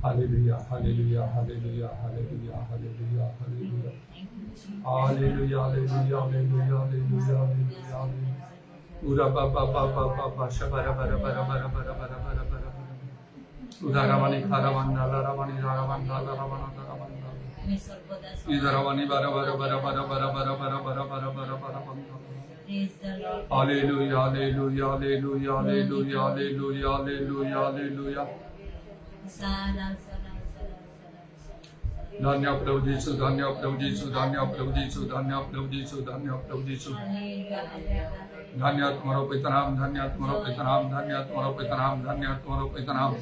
Hallelujah, hallelujah, hallelujah, hallelujah, hallelujah, hallelujah. Hallelujah, hallelujah, hallelujah, hallelujah, hallelujah. Ura ba ba ba ba ba ba shabara bara bara bara bara bara bara bara bara. Udaravani kharavanda laravani laravanda laravana laravanda. Idaravani bara bara bara bara bara bara bara bara bara bara bara bara. Hallelujah, hallelujah, hallelujah, hallelujah, hallelujah, hallelujah, hallelujah. धन्य प्रभु यीशु, धन्य प्रभु यीशु, धन्य प्रभु यीशु, धन्य प्रभु यीशु, धन्य प्रभु यीशु। धन्य तुम्हारो पिता नाम, धन्य तुम्हारो पिता नाम, धन्य तुम्हारो पिता नाम, धन्य तुम्हारो पिता नाम।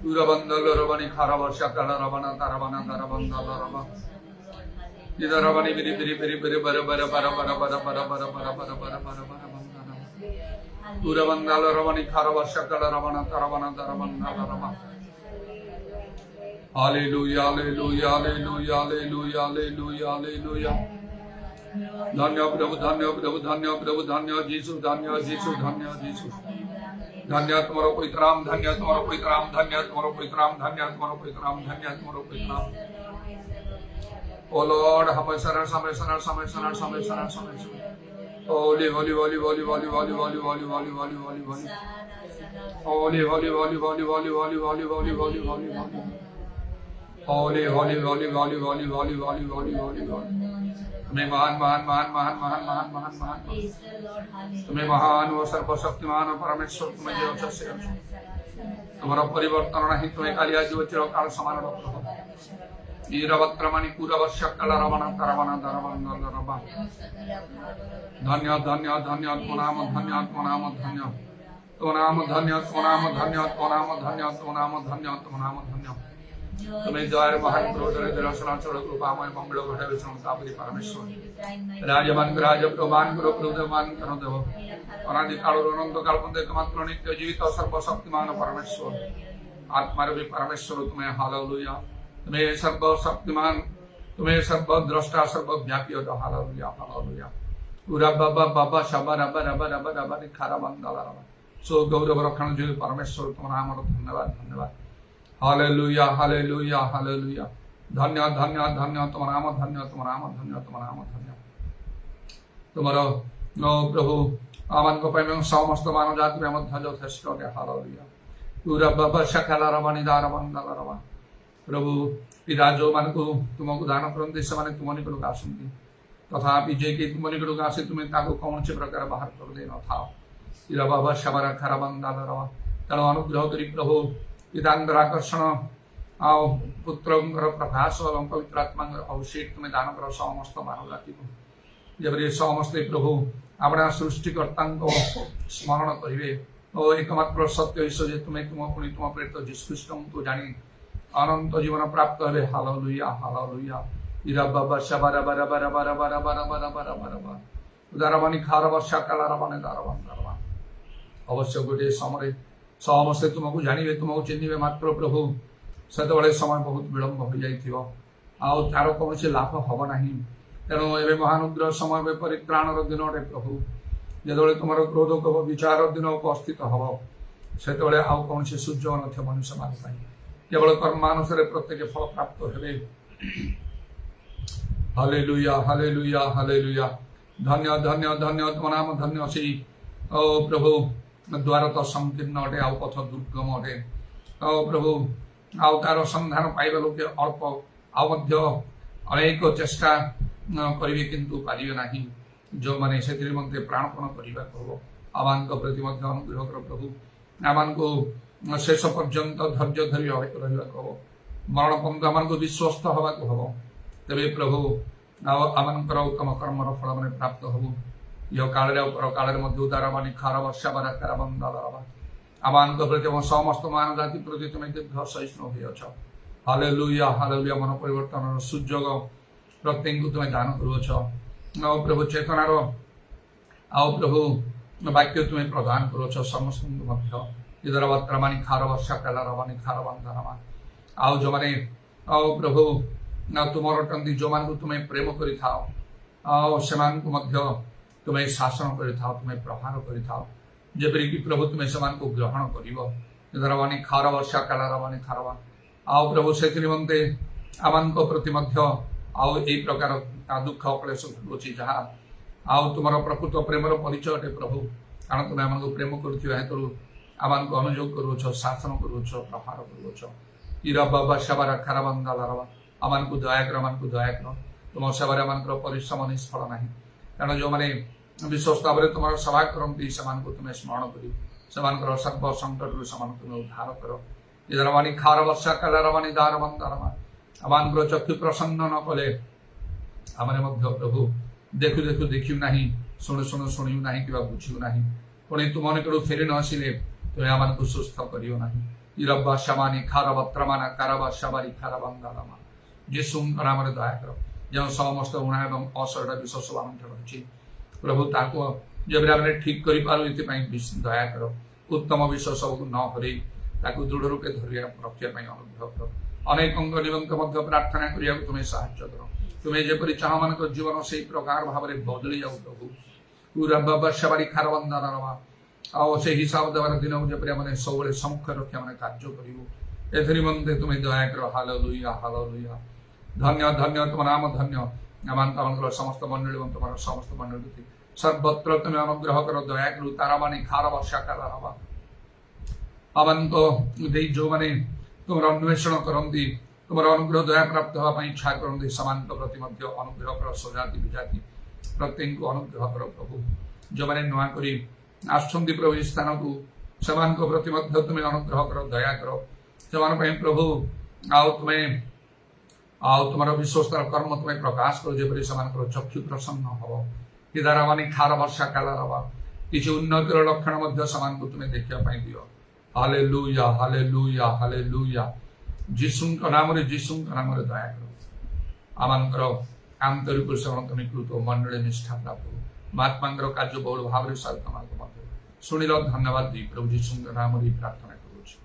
उरबंदल रवनी खारा वर्षा काला रवना तारवना तारबंदल रवा। इधर रवनी बिरी बिरी बिरी बिरी बरे बरे बरे बरे बरे बरे बरे बरे बरे बरे बरे बरे बंदल। उरबंदल रवनी खारा वर्षा काला रवना तारवना तारबंदल रवा। Hallelujah, hallelujah, hallelujah, hallelujah, hallelujah, hallelujah. धन्य प्रभु, धन्य प्रभु, धन्य प्रभु, धन्य यीशु, धन्य यीशु, धन्य यीशु। धन्य तुम्हारो पवित्र नाम, धन्य तुम्हारो पवित्र नाम, धन्य तुम्हारो पवित्र नाम, धन्य तुम्हारो पवित्र नाम, धन्य तुम्हारो पवित्र नाम। O Lord, हमेशा हमेशा हमेशा हमेशा हमेशा। Holy, holy, holy, holy, holy, holy, holy, holy, holy, holy, holy, holy. Holy, holy, holy, holy, holy, holy, holy, holy, holy, holy, holy. Holy, holy, holy, holy, holy, holy, holy, holy, holy, holy. तुम्हें महान महान महान महान महान महान महान महान तुम्हें महान व सर्वशक्तिमान परमेश्वर तुम्हें जो अच्छे तुम्हारा परिवर्तन नहीं तुम्हें कालिया जो चिरकाल समान रखो ईरवत्रमणि पूरवश्य कलरवण तरवण दरवण दरवण धन्य धन्य धन्य तो नाम धन्य तो नाम धन्य तो नाम धन्य तो नाम धन्य तो नाम धन्य तो नाम धन्य तो नाम धन्य तुम्हें जय महान क्रोधरे दर्शना चढ़ कृपामय मंगल घटे विष्णु तापति परमेश्वर राजमान राज प्रमाण करो प्रभुमान करो देव अनादि काल अनंत काल पंथ एकमात्र नित्य जीवित सर्वशक्तिमान परमेश्वर आत्मा रूपी परमेश्वर तुम्हें हालेलुया तुम्हें सर्वशक्तिमान तुम्हें सर्वद्रष्टा सर्वव्यापी हो हालेलुया हालेलुया पूरा बाबा बाबा शबा रबा रबा रबा रबा खारा बंदाला रबा सो गौरव रखण जो परमेश्वर तुम्हारा नाम धन्यवाद धन्यवाद हालेलुया हालेलुया हालेलुया धन्य धन्य धन्य तुम्हारा नाम धन्य तुम्हारा नाम धन्य तुम्हारा नाम धन्य तुम्हारा नो प्रभु आमान को पाइमे समस्त मानव जाति में मध्य यथेष्ट है हालेलुया पूरा बाबा शकला रवानी दार बंदल रवा प्रभु पिता जो मान को तुमको दान करते से माने तुम निकट को आसंती तथापि जे कि तुम निकट को आसे तुम्हें ताको कौन से प्रकार बाहर कर दे न था पिता बाबा शबरा खरा बंदल रवा तेणु अनुग्रह करी प्रभु पितांतर आकर्षण आओ पुत्र प्रभास और पवित्र आत्मा अभिषेक तुम्हें दान कर समस्त मानव जाति को जब ये समस्त प्रभु अपना सृष्टिकर्ता को स्मरण करेंगे और एकमात्र सत्य ईश्वर तुम्हें तुम पुणी तुम प्रेरित जीशुख्रीष्ट को जानी अनंत जीवन प्राप्त हे हालेलुया हालेलुया इरा बाबा शबरा बरा बरा बरा बरा बरा बरा बरा बरा उदारवानी खारवा शाकालारवाने दारवान दारवान अवश्य गोटे समय समस्ते तुमको जानिबे तुमको चिन्हिबे मात्र प्रभु सेतबेले समय बहुत विलंब हो जाइथिबो आउ तार कोनसे लाभ हबो नाही तेणु एबे महानुग्रह समय परित्राणर दिन रे प्रभु जेतबेले तुमरो क्रोध को विचार दिन उपस्थित हबो सेतबेले आउ कोनसे सूर्य नथ मनुष्य मान पाई केवल कर्मानुसार प्रत्येक फल प्राप्त हेबे हालेलुया हालेलुया हालेलुया धन्य धन्य धन्य तुम नाम धन्य सी ओ प्रभु द्वार तो संकीर्ण अटे आउ पथ दुर्गम अटे ओ प्रभु आउ तार संधान पाइबा लोके अल्प आउ मध्य अनेक चेष्टा करिवे किंतु पारिबे नाही जो माने सेतिर मध्ये प्राणपण करिबा कहबो आमान को प्रति मध्ये अनुग्रह कर प्रभु आमान को शेष पर्यंत धैर्य धरि रहिबा कहबो मरण पंथ आमान को विश्वस्त हवा को हबो तबे प्रभु आमान कर उत्तम कर्मर फल माने प्राप्त हबो यो काल मध्य उदारवानी खारा वर्षा बरा करा बंदाला आमान को प्रति समस्त मानव जाति प्रति तुम्हें दीर्घ सहिष्णु हुई अछ हालेलुया हालेलुया मन परिवर्तन सुजोग प्रत्येक तुम्हें दान करुछ आओ प्रभु चेतनार आओ प्रभु वाक्य तुम्हें प्रदान करुछ समस्त मध्य इधर वत्रमानी खार वर्षा कला रवानी खार बंधनमा आओ जो माने आओ प्रभु तुमर टंदी जो मान को तुम्हें प्रेम करि थाओ आओ समान को मध्य तुम्हें शासन करि थाओ तुम्हें प्रहार करि थाओ जेपरि कि प्रभु तुम्हें समान को ग्रहण करिवो यदरवानी खारवा शाकालारवानी खारवा आओ प्रभु से निमंते आमान को प्रति मध्य आओ ए प्रकार दुख क्लेश घटुची जहाँ आओ तुम प्रकृत प्रेमर परिचय अटे प्रभु कारण तुम आम प्रेम करूँ आमान को अनुयोग करुच शासन करुच प्रहार करुच इरा बाबा सेवार खाराबांदा लारवा आमान को दया कर आमान को दया कर तुम सेवार आम परिश्रम निष्फल ना कारण जो मैंने विश्वास भाव में तुम सेवा करती से तुम्हें स्मरण कर सर्व संकट तुम्हें उद्धार कर इधरवानी खार वर्षा कलारवानी दारबंदारमा आमान चक्षु प्रसन्न न कले आम प्रभु देखु देखु देखियो ना शुणु शुणु शुणु ना कि बुझू ना पुणी तुम निकट फेरी न आसिले तुम्हें आम को सुस्थ करियो ना इरब्बा शमानी खारवत्रमाना कारवा शबारी खाराबांदारमा जीशु नाम दया कर जो समस्त ऊणा एवं असरटा विश्वास रही प्रभु ताको जब ठीक कर दया कर उत्तम विश्वास सबको न हरई ताकू दृढ़ रूपे धरिया रखापी अनुग्रह कर अनेक निमंत प्रार्थना करिया तुम्हें साहाय्य कर तुम्हें जपरी चाह मान जीवन से प्रकार भाव में बदली जाऊ प्रभु पूरा बाबा शबारी खारबंदारमा आओ से हिसाब देवार दिन जपरी मैंने सब सम्मुख रखा मैंने कार्य करूँ निमंते तुम्हें दया कर हालेलुया हालेलुया धन्य धन्य तुम नाम धन्य आमान समस्त मंडली तुम समस्त मंडली सर्वत्र तुम्हें अनुग्रह कर दया कर तारामानी खार वर्षा काला आमान को जो मैंने तुम अन्वेषण करती तुम अनुग्रह दया प्राप्त होगा इच्छा करती समान प्रति अनुग्रह कर स्वजाति विजाति प्रत्येक को अनुग्रह कर प्रभु जो मैंने नुआ करी आसुंदी प्रभु स्थान को समान प्रति तुम्हें अनुग्रह कर दया कर से प्रभु आओ तुम्हें आओ तुम विश्वस्तर कर्म तुम्हें प्रकाश कर जपरी से चक्षु प्रसन्न हम कि दारावानी खार वर्षा काला रवा किसी उन्नतिर लक्षण समान को तुम्हें देखापी दियो हालेलुया हालेलुया हालेलुया जीशुଙ୍କ नामରେ दया कर आमंकर आंतरिक समर्पित मंडली निष्ठा प्राप्त महात्मा कार्य बहुल भाव में शुणिल धन्यवाद दी प्रभु जीशुଙ୍କ नामରେ प्रार्थना करुछि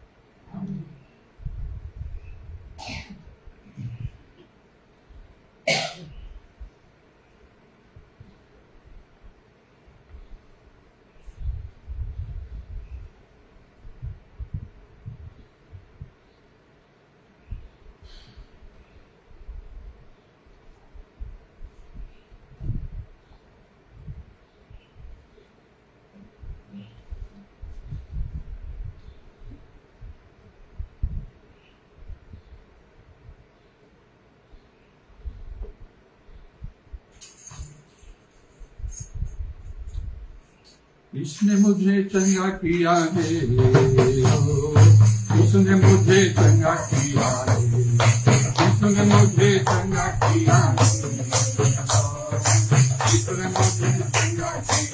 इसने मुझे चंगा किया है इसने मुझे चंगा किया है इसने मुझे चंगा किया है इसने मुझे चंगा किया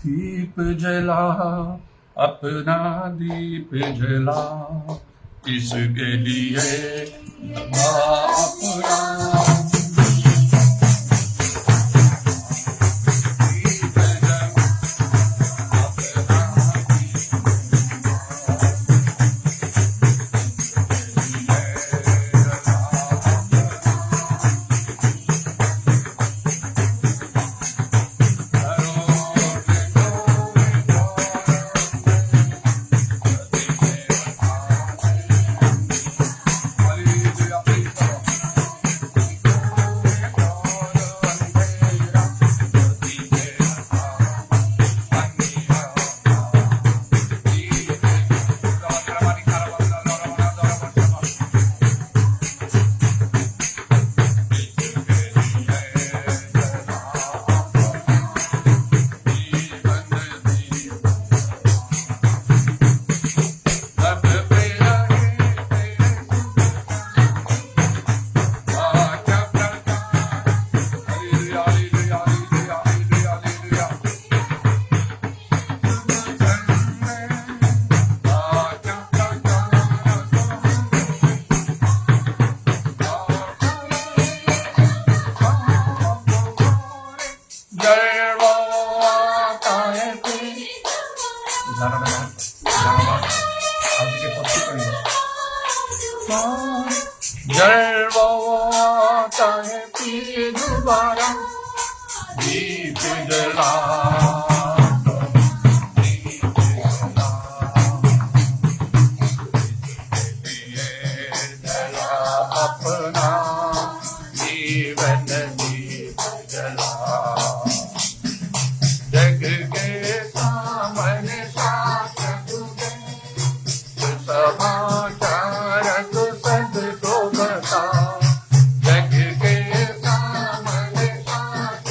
दीप जला अपना दीप जला इसके लिए लगा अपना जलवाता है फिर दोबारा दीप जला अपना जीवन दीप जला जग के सामने साथ समाचार तो सबको बता जग के सामने साथ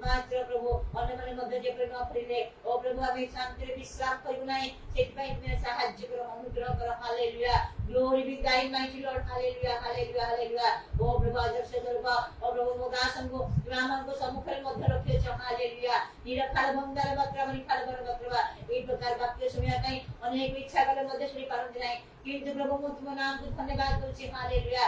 ମାତ୍ର ପ୍ରଭୁ ଅନ୍ୟମାନେ ମଧ୍ୟ ଯେପରି ନ ଫେରିଲେ ଓ ପ୍ରଭୁ ଆମେ ଶାନ୍ତିରେ ବିଶ୍ରାମ କରିବୁ ନାହିଁ ସେଥିପାଇଁ ତୁମେ ସାହାଯ୍ୟ କର ଅନୁଗ୍ରହ କର hallelujah Glory be thy mighty Lord. Hallelujah, hallelujah, hallelujah. Oh, प्रभु आदर्श स्वरूप ओ प्रभु मोदासन को ग्रामन को सम्मुखରେ ମଧ୍ୟ ରଖିଛ हालेलुया ନିରଖାଳ ଭଣ୍ଡାର ବକ୍ରବା ନିଖାଳ ବର ବକ୍ରବା এই ପ୍ରକାର ବାକ୍ୟ ଶୁଣିବା ପାଇଁ ଅନେକ ଇଚ୍ଛା କଲେ ମଧ୍ୟ ଶୁଣି ପାରନ୍ତି ନାହିଁ କିନ୍ତୁ ପ୍ରଭୁ ମୁଁ ତୁମ ନାମକୁ ଧନ୍ୟବାଦ କରୁଛି ହାଲେଲୁୟା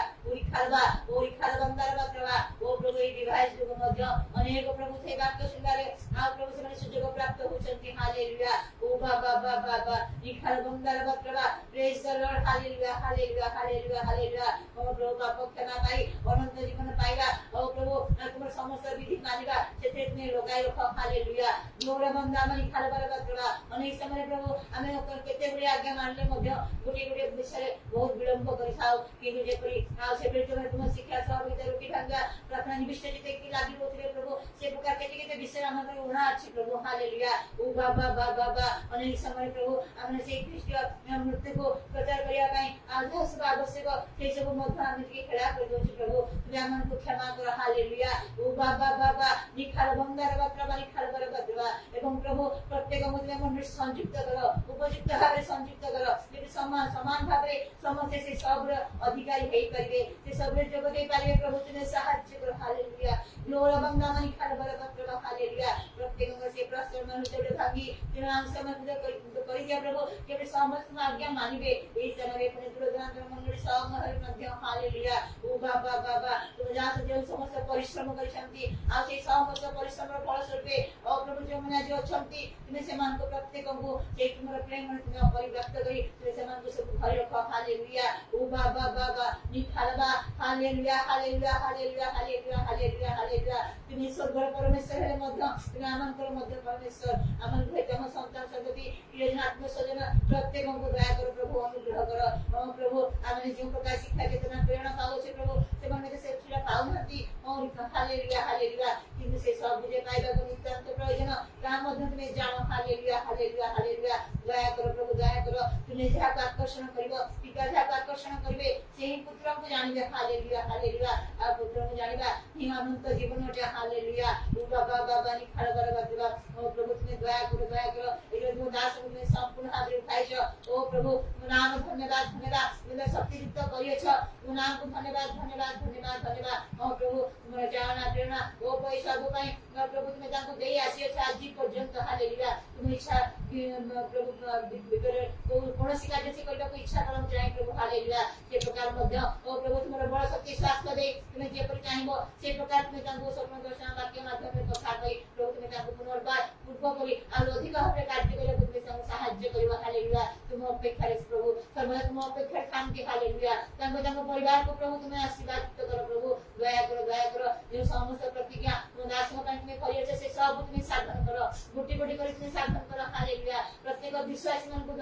ଓରି ଖାଳ ଭଣ୍ଡାର ବକ୍ରବା ଓ ପ୍ରଭୁ এই ডিভাইস ଯୋଗ ମଧ୍ୟ ଅନେକ ପ୍ରଭୁ ସେଇ ବାକ୍ୟ ଶୁଣିବାରେ ଆଉ ପ୍ରଭୁ ସେମାନେ ସୁଯୋଗ ପ୍ରାପ୍ତ ହେଉଛନ୍ତି ହାଲେଲୁୟା ଓ ବାବା ନିଖାଳ ଭଣ୍ଡାର ବକ୍ରବା praise the Lord hallelujah hallelujah hallelujah hallelujah ओ प्रभु पाप क्षमा पाई अनंत जीवन पाइबा ओ प्रभु तुम समस्त विधि मानिबा सेते तुमे लगाई रख हालेलुया मोर बंदा मनी खालबर बत्रवा अनेक समय प्रभु आमे केते गुडी आज्ञा मानले मध्य गुडी गुडी विषय बहुत विलंब करि थाउ किनु जे परि आ से तुम तुम शिक्षा सहभागिता रुकी ढंगा प्रार्थना निविष्ट जिते की लागि होतरे प्रभु से प्रकार केते केते विषय हम उणा अछि प्रभु हालेलुया ओ बाबा अनेक समय प्रभु हमने से ख्रिस्ट मृत्यु को प्रचार करिया पई आधा सब आवश्यक से सब मध्य आमे के खेला कर दो प्रभु तुम हमन को क्षमा कर हालेलुया ओ बाबा निखाल बंदार बत्रवा निखाल बर बत्रवा एवं प्रभु प्रत्येक मध्य मन संयुक्त कर उपयुक्त भाव संयुक्त कर जे समान भाव समस्त से सब अधिकारी हेई परिबे से सब जोग दे पारिबे प्रभु तुमे सहायता कर हालेलुया ग्लोरी बंदा निखाल बर बत्रवा हालेलुया प्रत्येक से प्रश्न मन जोड़े भागी तुम हम समझ कर दिया प्रभु के समस्त आज्ञा मानिबे ए समय पुणे दुर्दांत मंडली समहर मध्य हालेलुया ओ बाबा तुम जास जो समस्त परिश्रम करिसंती आ से समस्त परिश्रम फल स्वरूपे ओ प्रभु जो मने जो छंती तुमे से मान को प्रत्येक को से तुमर प्रेम मन तुमे परिव्याप्त करी तुमे से मान को सब घर रख हालेलुया ओ बाबा निखालबा hallelujah hallelujah hallelujah hallelujah hallelujah hallelujah तुमे स्वर्ग परमेश्वर है मध्य तुमे आमंत्र मध्य परमेश्वर आमन भेटम संतान सदति योजना आत्मसजन प्रत्येक को दया कर प्रभु अनुग्रह कर ओ प्रभु आमे जो प्रकार शिक्षा केतना प्रेरणा पाओ से प्रभु से माने से छिरा पाउ नथि और हालेलुया हालेलुया किंतु से सब बुझे पाइबा को नितांत प्रयोजन ता मध्य तुमे जानो हालेलुया हालेलुया हालेलुया दया कर प्रभु दया कर तुमे जहा आकर्षण करिवो पिता जहा आकर्षण करिवे सेही पुत्र को जानिबे हालेलुया हालेलुया आ पुत्र को जानिबा ही अनंत जीवन जे हालेलुया ओ बाबा नि खड़ बर बतवा ओ प्रभु तुमे दया कर एरो मो दास तुमे संपूर्ण भाबरे उठाइछ ओ प्रभु नाम धन्यवाद तुमे शक्ति युक्त करियछ ओ नाम को धन्यवाद ओ प्रभु तुमर जाना प्रेरणा ओ पैसा दो पई प्रभु तुमे ताको देई आसीछ आज पर्यंत हालेलुया तुम इच्छा प्रभु भीतर कोनोसी कार्य से करबा को इच्छा करम चाहे प्रभु हालेलुया से प्रकार मध्य ओ प्रभु तुमर बड़ शक्ति स्वास्थ्य दे तुमे जे पर चाहेबो से प्रकार तुमे ताको स्वप्न दर्शन वाक्य माध्यम कथा कई प्रभु तुमे ताको पुनर्बार पूर्व करी आ अधिक भाबरे कार्य करे तुमे सहाय्य करिवा हालेलुया तुम अपेक्षा रे प्रभु सर्वदा तुम अपेक्षा शांति हालेलुया ताको परिवार को प्रभु तुमे आशीर्वाद कर प्रभु दया कर जो समस्त प्रतिज्ञा दास को तुमे करियछ से सब तुमे साधन कर गुटी कर तुमे साधन कर हालेलुया प्रत्येक विश्वासी मन को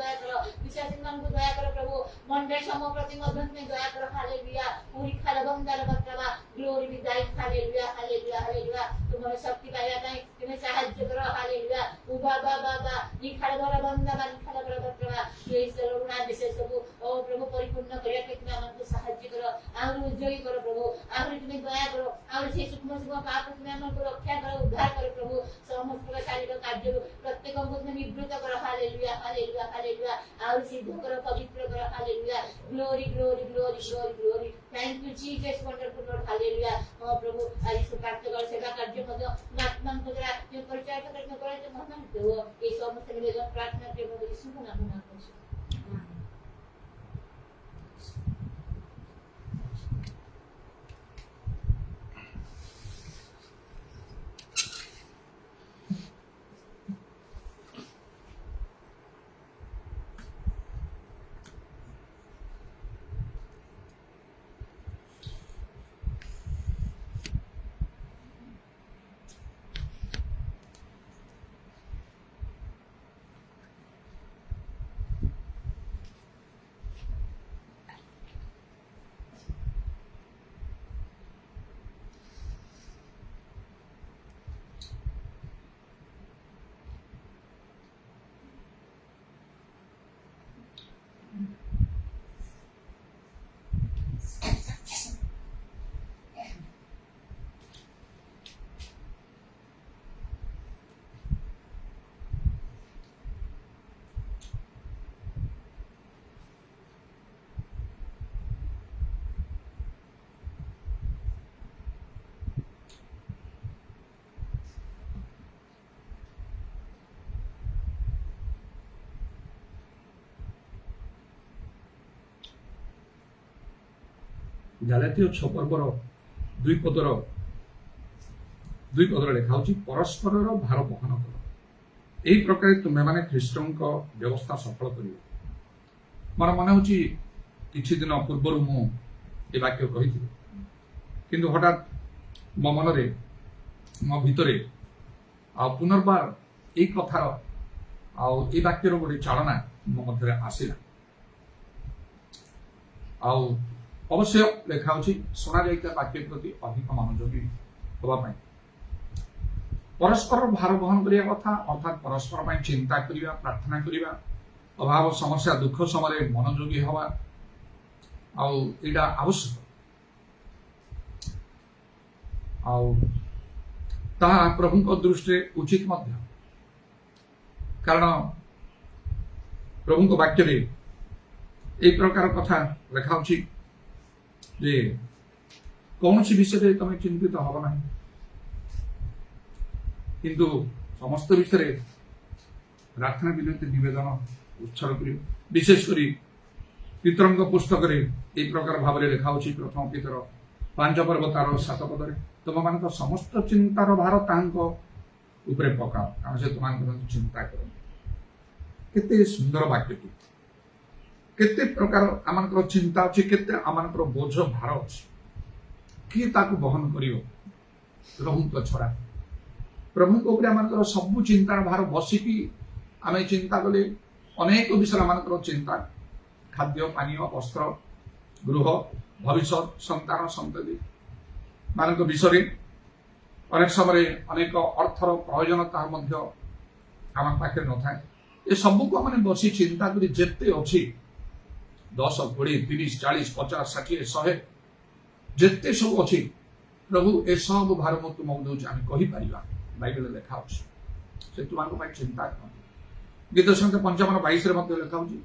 दया कर प्रभु मंडल सम प्रति मध्य तुमे दया कर हालेलुया पूरी खाल बंदार बत्रवा glory be thy hallelujah hallelujah hallelujah तुमर शक्ति पाइबा ताई तुमे सहाय्य कर हालेलुया ओ बाबा नि खाल बर बंदा नि खाल बर बत्रवा ये सरुणा विशेष सब ओ प्रभु परिपूर्ण करिया के तुमे हमन को सहाय्य कर आउर उज्जयी कर प्रभु आउर तुमे दया कर आउर से सूक्ष्म पाप तुमे हमन को रक्षा कर उद्धार कर प्रभु समस्त शारीरिक कार्य प्रत्येक को तुमे निवृत्त कर हालेलुया हालेलुया हालेलुया आउर सिद्ध कर पवित्र कर hallelujah glory glory glory glory glory thank you Jesus wonderful Lord hallelujah ओ प्रभु आज सुपार्थ कर सेवा कार्य मध्य आत्मा को द्वारा जो परिचय करने को तो महान दो ये समस्त निवेदन प्रार्थना के प्रभु यीशु के नाम में करछी ଗାଲାତୀୟ 6 ପର୍ବର 2 ପଦରେ ଲେଖା ହେଉଛି ପରସ୍ପରର ଭାର ବହନ କର, ଏହି ପ୍ରକାର ତୁମେମାନେ ଖ୍ରୀଷ୍ଟଙ୍କ ବ୍ୟବସ୍ଥା ସଫଳ କରିବ। ମୋର ମନେ ହେଉଛି କିଛି ଦିନ ପୂର୍ବରୁ ମୁଁ ଏ ବାକ୍ୟ କହିଥିଲି, କିନ୍ତୁ ହଠାତ୍ ମୋ ମନରେ ମୋ ଭିତରେ ଆଉ ପୁନର୍ବାର ଏଇ କଥାର ଆଉ ଏ ବାକ୍ୟର ଗୋଟେ ଚାଳନା ମୋ ମଧ୍ୟରେ ଆସିଲା। ଆଉ ଅବଶ୍ୟ ଲେଖା ହେଉଛି ଶୁଣାଯାଇଥିବା ବାକ୍ୟ ପ୍ରତି ଅଧିକ ମନୋଯୋଗୀ ହେବା ପାଇଁ ପରସ୍ପର ଭାର ବହନ କରିବା କଥା, ଅର୍ଥାତ୍ ପରସ୍ପର ପାଇଁ ଚିନ୍ତା କରିବା, ପ୍ରାର୍ଥନା କରିବା, ଅଭାବ ସମସ୍ୟା ଦୁଃଖ ସମୟରେ ମନୋଯୋଗୀ ହେବା, ଆଉ ଏଇଟା ଆବଶ୍ୟକ। ଆଉ ତାହା ପ୍ରଭୁଙ୍କ ଦୃଷ୍ଟିରେ ଉଚିତ ମଧ୍ୟ, କାରଣ ପ୍ରଭୁଙ୍କ ବାକ୍ୟରେ এই ପ୍ରକାର କଥା ଲେଖା ଅଛି ଯେ କୌଣସି ବିଷୟରେ ତମେ ଚିନ୍ତିତ ହବ ନାହିଁ, କିନ୍ତୁ ସମସ୍ତ ବିଷୟରେ ପ୍ରାର୍ଥନା ବିନତି ନିବେଦନ ଉତ୍ସର୍ଗ କରିବ। ବିଶେଷ କରି ପିତରଙ୍କ ପୁସ୍ତକରେ এই ପ୍ରକାର ଭାବରେ ଲେଖା ଅଛି, ପ୍ରଥମ ପିତର 5 ପର୍ବ ତାର 7 ପଦରେ, ତୁମମାନଙ୍କ ସମସ୍ତ ଚିନ୍ତାର ଭାର ତାହାଙ୍କ ଉପରେ ପକାଅ, କାରଣ ସେ ତୁମମାନଙ୍କ ଚିନ୍ତା କରନ୍ତି। କେତେ ସୁନ୍ଦର ବାକ୍ୟଟି! କେତେ ପ୍ରକାର ଆମଙ୍କର ଚିନ୍ତା ଅଛି, କେତେ ଆମଙ୍କର ବୋଝ ଭାର ଅଛି, କିଏ ତାକୁ ବହନ କରିବ? ପ୍ରଭୁଙ୍କ ଛଡ଼ା। ପ୍ରଭୁଙ୍କ ଉପରେ ଆମଙ୍କର ସବୁ ଚିନ୍ତାର ଭାର ବସିକି ଆମେ ଚିନ୍ତା କଲେ ଅନେକ ବିଷୟରେ ଆମଙ୍କର ଚିନ୍ତା, ଖାଦ୍ୟ ପାନୀୟ, ବସ୍ତ୍ର, ଗୃହ, ଭବିଷ୍ୟତ, ସନ୍ତାନ ସନ୍ତତି ମାନଙ୍କ ବିଷୟରେ ଅନେକ ସମୟରେ ଅନେକ ଅର୍ଥର ପ୍ରୟୋଜନତା ମଧ୍ୟ ଆମ ପାଖରେ ନଥାଏ। ଏ ସବୁକୁ ଆମେ ବସି ଚିନ୍ତା କରି ଯେତେ ଅଛି 10, 20, 30, 40, 50, 60, 100 ଯେତେ ସବୁ ଅଛି, ପ୍ରଭୁ ଏସବୁ ଭାର ମୁଁ ତୁମକୁ ଦେଉଛି ଆମେ କହିପାରିବା। ବାଇବେଲରେ ଲେଖା ଅଛି ସେ ତୁମଙ୍କ ପାଇଁ ଚିନ୍ତା କରନ୍ତି। ଗୀତ ସଂହିତା 55:22 ମଧ୍ୟ ଲେଖା ହେଉଛି,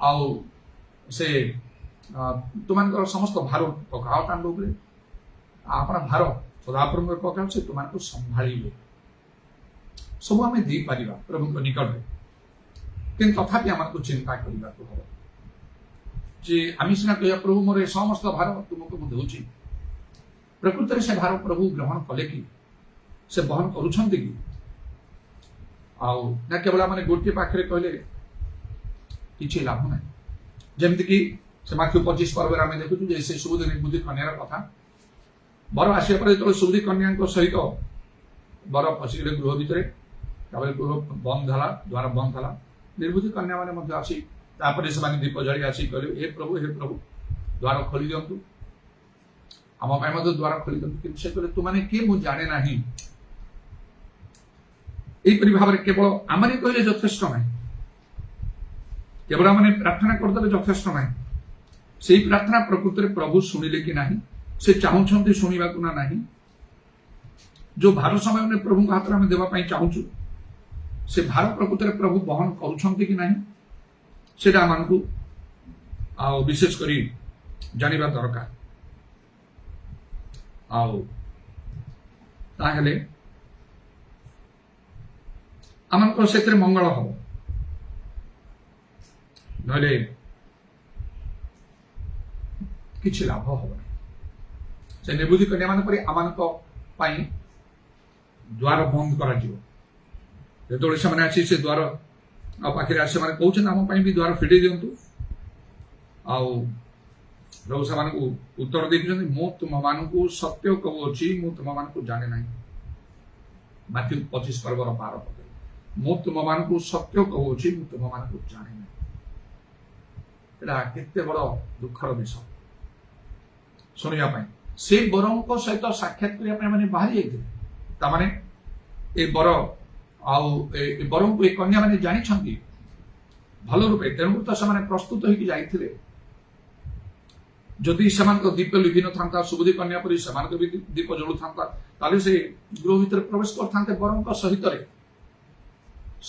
ଆଉ ସେ ତୁମଙ୍କର ସମସ୍ତ ଭାର ପକାଅ ତାଙ୍କ ଉପରେ, ଆପଣ ଭାର ସଦାପ୍ରଭୁଙ୍କ ପକାଅ, ସେ ତୁମକୁ ସମ୍ଭାଳିବେ। ସବୁ ଆମେ ଦେଇପାରିବା ପ୍ରଭୁଙ୍କ ନିକଟରେ, କିନ୍ତୁ ତଥାପି ଆମକୁ ଚିନ୍ତା କରିବାକୁ ହବ ଯେ ଆମେ ସିନା କହିବା ପ୍ରଭୁ ମୋର ଏ ସମସ୍ତ ଭାର ତୁମକୁ ମୁଁ ଦେଉଛି, ପ୍ରକୃତରେ ସେ ଭାର ପ୍ରଭୁ ଗ୍ରହଣ କଲେ କି, ସେ ବହନ କରୁଛନ୍ତି କି? ଆଉ ନା କେବଳ ମାନେ ଗୋଟିଏ ପାଖରେ କହିଲେ କିଛି ଲାଭ ନାହିଁ। ଯେମିତିକି ସେ ମାଥ୍ୟୁ 25 ପର୍ବରେ ଆମେ ଦେଖୁଛୁ ଯେ ସେ ସୁବୁଦ୍ଧି ନିର୍ବୁଦ୍ଧି କନ୍ୟାର କଥା, ବର ଆସିବା ପରେ ଯେତେବେଳେ ସୁବୁଦ୍ଧି କନ୍ୟାଙ୍କ ସହିତ ବର ପଶିଗଲେ ଗୃହ ଭିତରେ, ତାପରେ ଗୃହ ବନ୍ଦ ହେଲା, ଦ୍ୱାର ବନ୍ଦ ହେଲା, ନିର୍ବୁଦ୍ଧି କନ୍ୟା ମାନେ ମଧ୍ୟ ଆସି ତାପରେ ସେମାନେ ଦୀପ ଜାଳି ଆସି କହିଲେ ହେ ପ୍ରଭୁ ଦ୍ୱାର ଖୋଲି ଦିଅନ୍ତୁ, ଆମ ପାଇଁ ମଧ୍ୟ ଦ୍ୱାର ଖୋଲି ଦିଅନ୍ତୁ। କିନ୍ତୁ ସେ କହିଲେ ତୁମାନେ କିଏ ମୁଁ ଜାଣେ ନାହିଁ। ଏହିପରି ଭାବରେ କେବଳ ଆମମାନେ କହିଲେ ଯଥେଷ୍ଟ ନାହିଁ, କେବଳ ଆମେ ପ୍ରାର୍ଥନା କରିଦେଲେ ଯଥେଷ୍ଟ ନାହିଁ। ସେଇ ପ୍ରାର୍ଥନା ପ୍ରକୃତରେ ପ୍ରଭୁ ଶୁଣିଲେ କି ନାହିଁ, ସେ ଚାହୁଁଛନ୍ତି ଶୁଣିବାକୁ ନା ନାହିଁ। ଯୋଉ ଭାର ସମୟ ପ୍ରଭୁଙ୍କ ହାତରେ ଆମେ ଦେବା ପାଇଁ ଚାହୁଁଛୁ, ସେ ଭାର ପ୍ରକୃତରେ ପ୍ରଭୁ ବହନ କରୁଛନ୍ତି କି ନାହିଁ, ସେଟା ଆମକୁ ଆଉ ବିଶେଷ କରି ଜାଣିବା ଦରକାର। ଆଉ ତାହେଲେ ଆମଙ୍କର ସେଥିରେ ମଙ୍ଗଳ ହବ, ନହେଲେ କିଛି ଲାଭ ହବ ନାହିଁ। ସେ ନିର୍ବୁଦ୍ଧି କନ୍ୟା ମାନଙ୍କ ପରି ଆମମାନଙ୍କ ପାଇଁ ଦ୍ୱାର ବନ୍ଦ କରାଯିବ। ଯେତେବେଳେ ସେମାନେ ଆସି ସେ ଦ୍ୱାର ପାଖରେ ଆସି ସେମାନେ କହୁଛନ୍ତି ଆମ ପାଇଁ ବି ଦ୍ୱାର ଫିଟେଇ ଦିଅନ୍ତୁ, ଆଉ ପ୍ରଭୁ ସେମାନଙ୍କୁ ଉତ୍ତର ଦେଇଛନ୍ତି ମୁଁ ତୁମମାନଙ୍କୁ ସତ୍ୟ କହୁଅଛି, ମୁଁ ତୁମମାନଙ୍କୁ ଜାଣେ ନାହିଁ। ମାଥ୍ୟୁ 25 ପର୍ବର 12 ପଦରେ ମୁଁ ତୁମମାନଙ୍କୁ ସତ୍ୟ କହୁଅଛି, ମୁଁ ତୁମମାନଙ୍କୁ ଜାଣେ ନାହିଁ। ଏଟା କେତେ ବଡ ଦୁଃଖର ବିଷୟ ଶୁଣିବା ପାଇଁ। ସେ ବରଙ୍କ ସହିତ ସାକ୍ଷାତ କରିବା ପାଇଁ ମାନେ ବାହାରି ଯାଇଥିଲେ। ତାମାନେ ଏ ବର ଆଉ ଏ ବରଙ୍କୁ ଏ କନ୍ୟା ମାନେ ଜାଣିଛନ୍ତି ଭଲ ରୂପେ, ତେଣୁ ତ ସେମାନେ ପ୍ରସ୍ତୁତ ହେଇକି ଯାଇଥିଲେ। ଯଦି ସେମାନଙ୍କ ଦୀପ ଲିଭି ନଥାନ୍ତା, ସୁବୁଦ୍ଧି କନ୍ୟା ପରି ସେମାନଙ୍କ ବି ଦୀପ ଜଳୁଥାନ୍ତା, ତାହେଲେ ସେ ଗୃହ ଭିତରେ ପ୍ରବେଶ କରିଥାନ୍ତେ ବରଙ୍କ ସହିତରେ,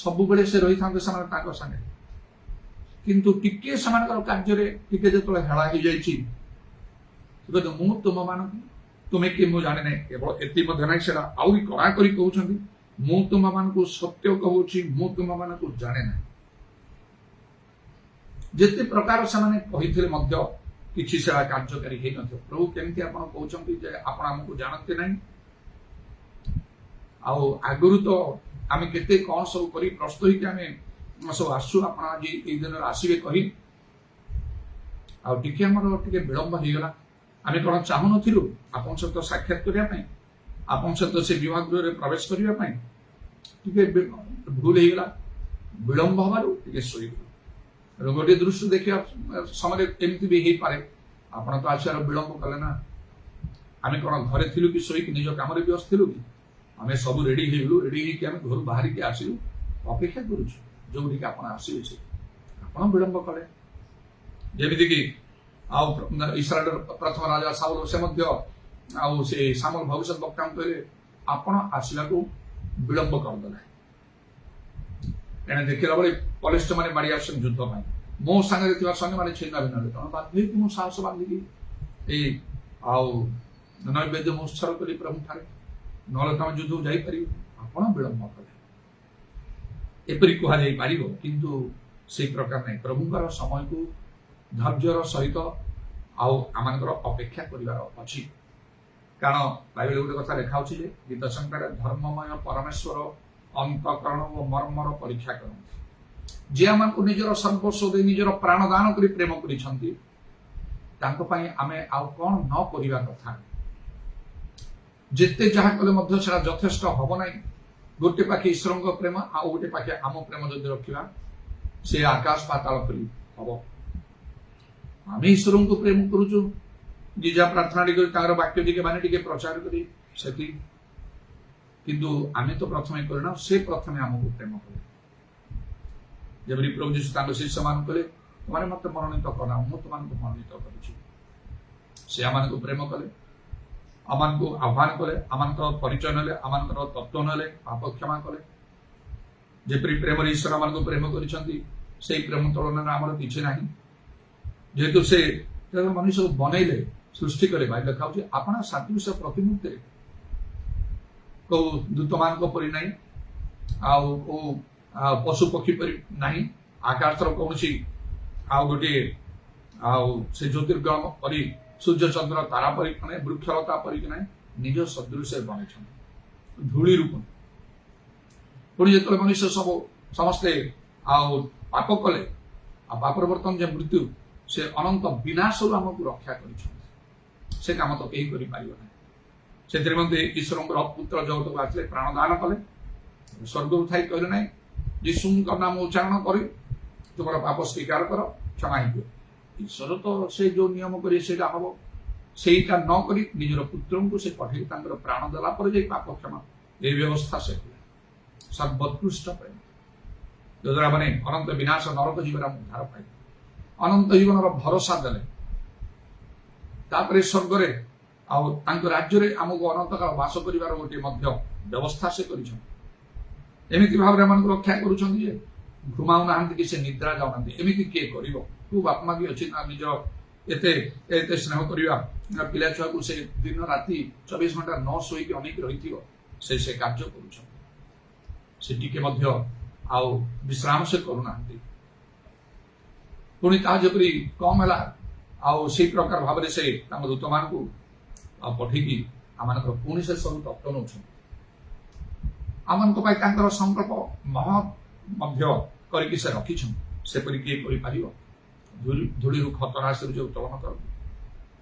ସବୁବେଳେ ସେ ରହିଥାନ୍ତେ ସେମାନେ ତାଙ୍କ ସାଙ୍ଗେ। କିନ୍ତୁ ଟିକେ ସେମାନଙ୍କର କାର୍ଯ୍ୟରେ ଟିକେ ଯେତେବେଳେ ହେଳା ହେଇଯାଇଛି, ମୁଁ ତୁମମାନଙ୍କୁ, ତୁମେ କିଏ ମୁଁ ଜାଣେ ନାହିଁ। କେବଳ ଏତିକି ମଧ୍ୟ ନାହିଁ, ସେଟା ଆହୁରି କଡ଼ା କରି କହୁଛନ୍ତି ମୁଁ ତୁମମାନଙ୍କୁ ସତ୍ୟ କହୁଛି, ମୁଁ ତୁମମାନଙ୍କୁ ଜାଣେ ନାହିଁ। ଯେତେ ପ୍ରକାର ସେମାନେ କହିଥିଲେ ମଧ୍ୟ କିଛି ସେଟା କାର୍ଯ୍ୟକାରୀ ହେଇନଥିବ। ପ୍ରଭୁ କେମିତି ଆପଣ କହୁଛନ୍ତି ଯେ ଆପଣ ଆମକୁ ଜାଣନ୍ତି ନାହିଁ? ଆଉ ଆଗରୁ ତ ଆମେ କେତେ କଣ ସବୁ କରି ପ୍ରସ୍ତୁତ ହେଇକି ଆମେ ସବୁ ଆସୁ, ଆପଣ ଆଜି ଏଇ ଦିନରେ ଆସିବେ କହି ଆଉ ଟିକେ ଆମର ଟିକେ ବିଳମ୍ବ ହେଇଗଲା। ଆମେ କଣ ଚାହୁଁନଥିଲୁ ଆପଣଙ୍କ ସହିତ ସାକ୍ଷାତ କରିବା ପାଇଁ, ଆପଣଙ୍କ ସହିତ ସେ ବିବାହ ଗୃହରେ ପ୍ରବେଶ କରିବା ପାଇଁ? ଟିକେ ଭୁଲ ହେଇଗଲା, ବିଳମ୍ବ ହବାରୁ ଟିକେ ଶୋଇଗଲୁ। ଗୋଟିଏ ଦୃଶ୍ୟ ଦେଖିବା ସମୟରେ ଏମିତି ବି ହେଇପାରେ, ଆପଣ ତ ଆସିବାର ବିଳମ୍ବ କଲେ ନା। ଆମେ କଣ ଘରେ ଥିଲୁ କି ଶୋଇକି ନିଜ କାମରେ ବ୍ୟସ୍ତ ଥିଲୁ କି? ଆମେ ସବୁ ରେଡି ହେଇଗଲୁ, ରେଡି ହେଇକି ଆମେ ଘରୁ ବାହାରିକି ଆସିଲୁ, ଅପେକ୍ଷା କରୁଛୁ ଯୋଉଠିକି ଆପଣ ଆସିବେ ସେ। ଆପଣ ବିଳମ୍ବ କଲେ। ଯେମିତିକି ଆଉ ଇସ୍ରାଏଲର ପ୍ରଥମ ରାଜା ସାଉଲ, ସେ ମଧ୍ୟ ଆଉ ସେ ସାମଲ ଭବିଷ୍ୟତ ବକ୍ତାଙ୍କୁ କହିଲେ ଆପଣ ଆସିବାକୁ ବିଳମ୍ବ କରିଦେଲେ। ଏଣେ ଦେଖିଲା ବେଳେ ପଲିଷ୍ଟ ମାନେ ମାଡ଼ି ଆସୁଛନ୍ତି ଯୁଦ୍ଧ ପାଇଁ। ମୋ ସାଙ୍ଗରେ ଥିବା ସୈନ୍ୟମାନେ ଛିନ୍ନ ଭିନ୍ନ ହେଲେ, ତେଣୁ ବାଧ୍ୟ ହେଇକି ମୁଁ ସାହସ ବାନ୍ଧିକି ଏଇ ଆଉ ନୈବେଦ୍ୟ ମୁଁ ଉତ୍ସର୍ଗ କଲି ପ୍ରଭୁଠାରେ, ନହେଲେ ତମେ ଯୁଦ୍ଧକୁ ଯାଇପାରିବ। ଆପଣ ବିଳମ୍ବ କଲେ। ଏପରି କୁହାଯାଇ ପାରିବ, କିନ୍ତୁ ସେଇ ପ୍ରକାର ନାହିଁ। ପ୍ରଭୁଙ୍କର ସମୟକୁ ଧୈର୍ଯ୍ୟର ସହିତ ଆଉ ଆମମାନଙ୍କର ଅପେକ୍ଷା କରିବାର ଅଛି। କାରଣ ବାଇବେଲ ଗୋଟେ କଥା ଲେଖା ଅଛି ଯେ ଗୀତ ସଂହିତାରେ ଧର୍ମମୟ ପରମେଶ୍ୱର ଅନ୍ତଃକରଣ ଓ ମର୍ମର ପରୀକ୍ଷା କରନ୍ତି। ଯିଏ ଆମକୁ ନିଜର ସର୍ବସ୍ୱ ଦେଇ ନିଜର ପ୍ରାଣ ଦାନ କରି ପ୍ରେମ କରିଛନ୍ତି, ତାଙ୍କ ପାଇଁ ଆମେ ଆଉ କଣ ନ କରିବା କଥା? ଯେତେ ଯାହା କଲେ ମଧ୍ୟ ସେଟା ଯଥେଷ୍ଟ ହବ ନାହିଁ। ଗୋଟେ ପାଖେ ଈଶ୍ୱରଙ୍କ ପ୍ରେମ, ଆଉ ଗୋଟେ ପାଖେ ଆମ ପ୍ରେମ ଯଦି ରଖିବା, ସେ ଆକାଶ ପାତାଳ କରି ହବ। ଆମେ ଈଶ୍ୱରଙ୍କୁ ପ୍ରେମ କରୁଛୁ, ଯିଏ ଯାହା ପ୍ରାର୍ଥନା ଟିକେ ତାଙ୍କର ବାକ୍ୟ ଟିକେ ମାନେ ଟିକେ ପ୍ରଚାର କରି ସେଠି, କିନ୍ତୁ ଆମେ ତ ପ୍ରଥମେ କରିନା, ସେ ପ୍ରଥମେ ଆମକୁ ପ୍ରେମ କଲେ। ଯେପରି ପ୍ରଭୁ ଯୀଶୁ ତାଙ୍କ ଶିଷ୍ୟମାନଙ୍କୁ କହିଲେ, ତୁମେ ମତେ ମନୋନୀତ କର, ମୁଁ ତୁମମାନଙ୍କୁ ମନୋନୀତ କରିଛି। ସେ ଆମମାନଙ୍କୁ ପ୍ରେମ କଲେ, ଆମମାନଙ୍କୁ ଆହ୍ୱାନ କଲେ, ଆମମାନଙ୍କର ପରିଚୟ ନେଲେ, ଆମମାନଙ୍କର ତତ୍ତ୍ୱ ନେଲେ, ପାପ କ୍ଷମା କଲେ। ଯେପରି ପ୍ରେମରେ ଈଶ୍ୱର ଆମମାନଙ୍କୁ ପ୍ରେମ କରିଛନ୍ତି, ସେଇ ପ୍ରେମ ତୁଳନାରେ ଆମର କିଛି ନାହିଁ। ଯେହେତୁ ସେ ମନୁଷ୍ୟକୁ ବନେଇଲେ, ସୃଷ୍ଟି କଲେ, ବାଇବେଲ ଲେଖା ହଉଛି ଆପଣ ସାଦୃଶ୍ୟ ପ୍ରତିମୂର୍ତ୍ତିରେ, କୋଉ ଦୂତମାନଙ୍କ ପରି ନାହିଁ, ଆଉ କୋଉ ପଶୁ ପକ୍ଷୀ ପରି ନାହିଁ, ଆକାଶର କୌଣସି ଆଉ ଗୋଟିଏ ଆଉ ସେ ଜ୍ୟୋତିର୍ଗଣ ପରି, ସୂର୍ଯ୍ୟ ଚନ୍ଦ୍ର ତାରା ପରି ମାନେ ବୃକ୍ଷଲତା ପରିକି ନାହିଁ, ନିଜ ସଦୃଶ୍ୟରେ ବନେଇଛନ୍ତି, ଧୂଳି ରୂପ। ପୁଣି ଯେତେବେଳେ ମନୁଷ୍ୟ ସମସ୍ତେ ଆଉ ପାପ କଲେ, ଆଉ ପାପର ବର୍ତ୍ତମାନ ଯେ ମୃତ୍ୟୁ, ସେ ଅନନ୍ତ ବିନାଶରୁ ଆମକୁ ରକ୍ଷା କରିଛନ୍ତି। ସେ କାମ ତ କେହି କରିପାରିବ ନାହିଁ। ସେଥିରେ ମଧ୍ୟ ଈଶ୍ୱରଙ୍କର ପୁତ୍ର ଜଗତକୁ ଆସିଲେ, ପ୍ରାଣ ଦାନ କଲେ, ସ୍ୱର୍ଗରୁ ଥାଇ କହିଲେ ନାହିଁ ଯୀଶୁଙ୍କ ନାମ ଉଚ୍ଚାରଣ କରି ତୁମର ପାପ ସ୍ୱୀକାର କର, କ୍ଷମା ହେଇଯିବ। ଈଶ୍ୱର ତ ସେ ଯୋଉ ନିୟମ କରିବେ ସେଇଟା ହବ। ସେଇଟା ନ କରି ନିଜର ପୁତ୍ରଙ୍କୁ ସେ ପଠେଇ ତାଙ୍କର ପ୍ରାଣ ଦେଲା ପରେ ଯାଇ ପାପ କ୍ଷମା, এই ବ୍ୟବସ୍ଥା ସେ କଲେ। ସର୍ବୋତ୍କୃଷ୍ଟ ପ୍ରେମ, ଯଦ୍ୱାରା ମାନେ ଅନନ୍ତ ବିନାଶ ନରକ ଜୀବନ ଉଦ୍ଧାର ପାଇଲେ, ଅନନ୍ତ ଜୀବନର ଭରସା ଦେଲେ। ତାପରେ ସ୍ୱର୍ଗରେ ଆଉ ତାଙ୍କ ରାଜ୍ୟରେ ଆମକୁ ଅନନ୍ତକାଳ ବାସ କରିବାର ଗୋଟିଏ ମଧ୍ୟ ବ୍ୟବସ୍ଥା ସେ କରିଛନ୍ତି। ଏମିତି ଭାବରେ ଏମାନଙ୍କୁ ରକ୍ଷା କରୁଛନ୍ତି ଯେ ଘୁମାଉନାହାନ୍ତି କି ସେ ନିଦ୍ରା ଯାଉନାହାନ୍ତି। ଏମିତି କିଏ କରିବ? କୋଉ ବାପା ମା ବି ଅଛି ନା ନିଜ ଏତେ ଏତେ ସ୍ନେହ କରିବା ପିଲା ଛୁଆକୁ ସେ ଦିନ ରାତି 24 ଘଣ୍ଟା ନ ଶୋଇକି ଅନେକ ରହିଥିବ, ସେ କାର୍ଯ୍ୟ କରୁଛନ୍ତି। ସେ ଟିକେ ମଧ୍ୟ ଆଉ ବିଶ୍ରାମ ସେ କରୁନାହାନ୍ତି। ପୁଣି ତାହା ଯେପରି କମ ହେଲା, ଆଉ ସେଇ ପ୍ରକାର ଭାବରେ ସେ ତାଙ୍କ ଦୂତମାନଙ୍କୁ ପଠେଇକି ଆମମାନଙ୍କର ପୁଣି ସେ ସବୁ ତତ୍ତ୍ୱ ନେଉଛନ୍ତି। ଆମମାନଙ୍କ ପାଇଁ ତାଙ୍କର ସଂକଳ୍ପ ମହତ୍ ମଧ୍ୟ କରିକି ସେ ରଖିଛନ୍ତି। ସେପରି କିଏ କରିପାରିବ? ଧୂଳିରୁ ଖତରାଶିରୁ ଯୋଉ ଉତ୍ତୋଳନ କରନ୍ତି,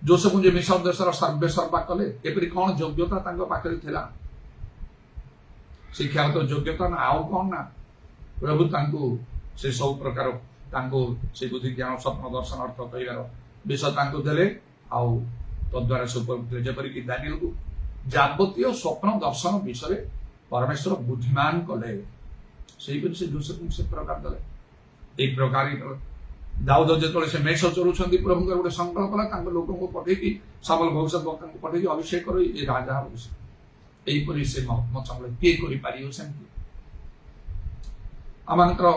ଯୋସେଫଙ୍କୁ ଯେ ମିଶ୍ର ଦେଶର ସର୍ବେ ସର୍ବା କଲେ, ଏପରି କଣ ଯୋଗ୍ୟତା ତାଙ୍କ ପାଖରେ ଥିଲା? ଶିକ୍ଷାଗତ ଯୋଗ୍ୟତା ନା ଆଉ କଣ? ନା ପ୍ରଭୁ ତାଙ୍କୁ ସେ ସବୁ ପ୍ରକାର ତାଙ୍କୁ ସେ ବୁଦ୍ଧି ଜ୍ଞାନ ସ୍ୱପ୍ନ ଦର୍ଶନ ଅର୍ଥ କହିବାର ବିଷୟ ତାଙ୍କୁ ଦେଲେ, ଆଉ ତଦ୍ୱାରା ସେ ଯେପରିକି ଦାନିଏଲକୁ ଯାବତୀୟ ସ୍ୱପ୍ନ ଦର୍ଶନ ବିଷୟରେ ପରମେଶ୍ୱର ବୁଦ୍ଧିମାନ କଲେ, ସେଇପରି ସେ ଯୋସେଫଙ୍କୁ ସେ ପ୍ରକାର ଦେଲେ। ଏଇ ପ୍ରକାର ଦାଉଦ ଯେତେବେଳେ ସେ ମେଷ ଚରୁଛନ୍ତି, ପ୍ରଭୁଙ୍କର ଗୋଟେ ସଂକଳ୍ପ ହେଲା ତାଙ୍କ ଲୋକଙ୍କୁ ପଠେଇକି ସାମଲ ଭବିଷ୍ୟତ ବକ୍ତାଙ୍କୁ ପଠେଇକି ଅଭିଷେକ କରି ଏ ରାଜା ଅଭିଷେକ। ଏଇପରି ସେ ମହତ୍ମ ଚାହୁଁଥିଲେ, କିଏ କରିପାରିବ ସେମିତି? ଆମମାନଙ୍କର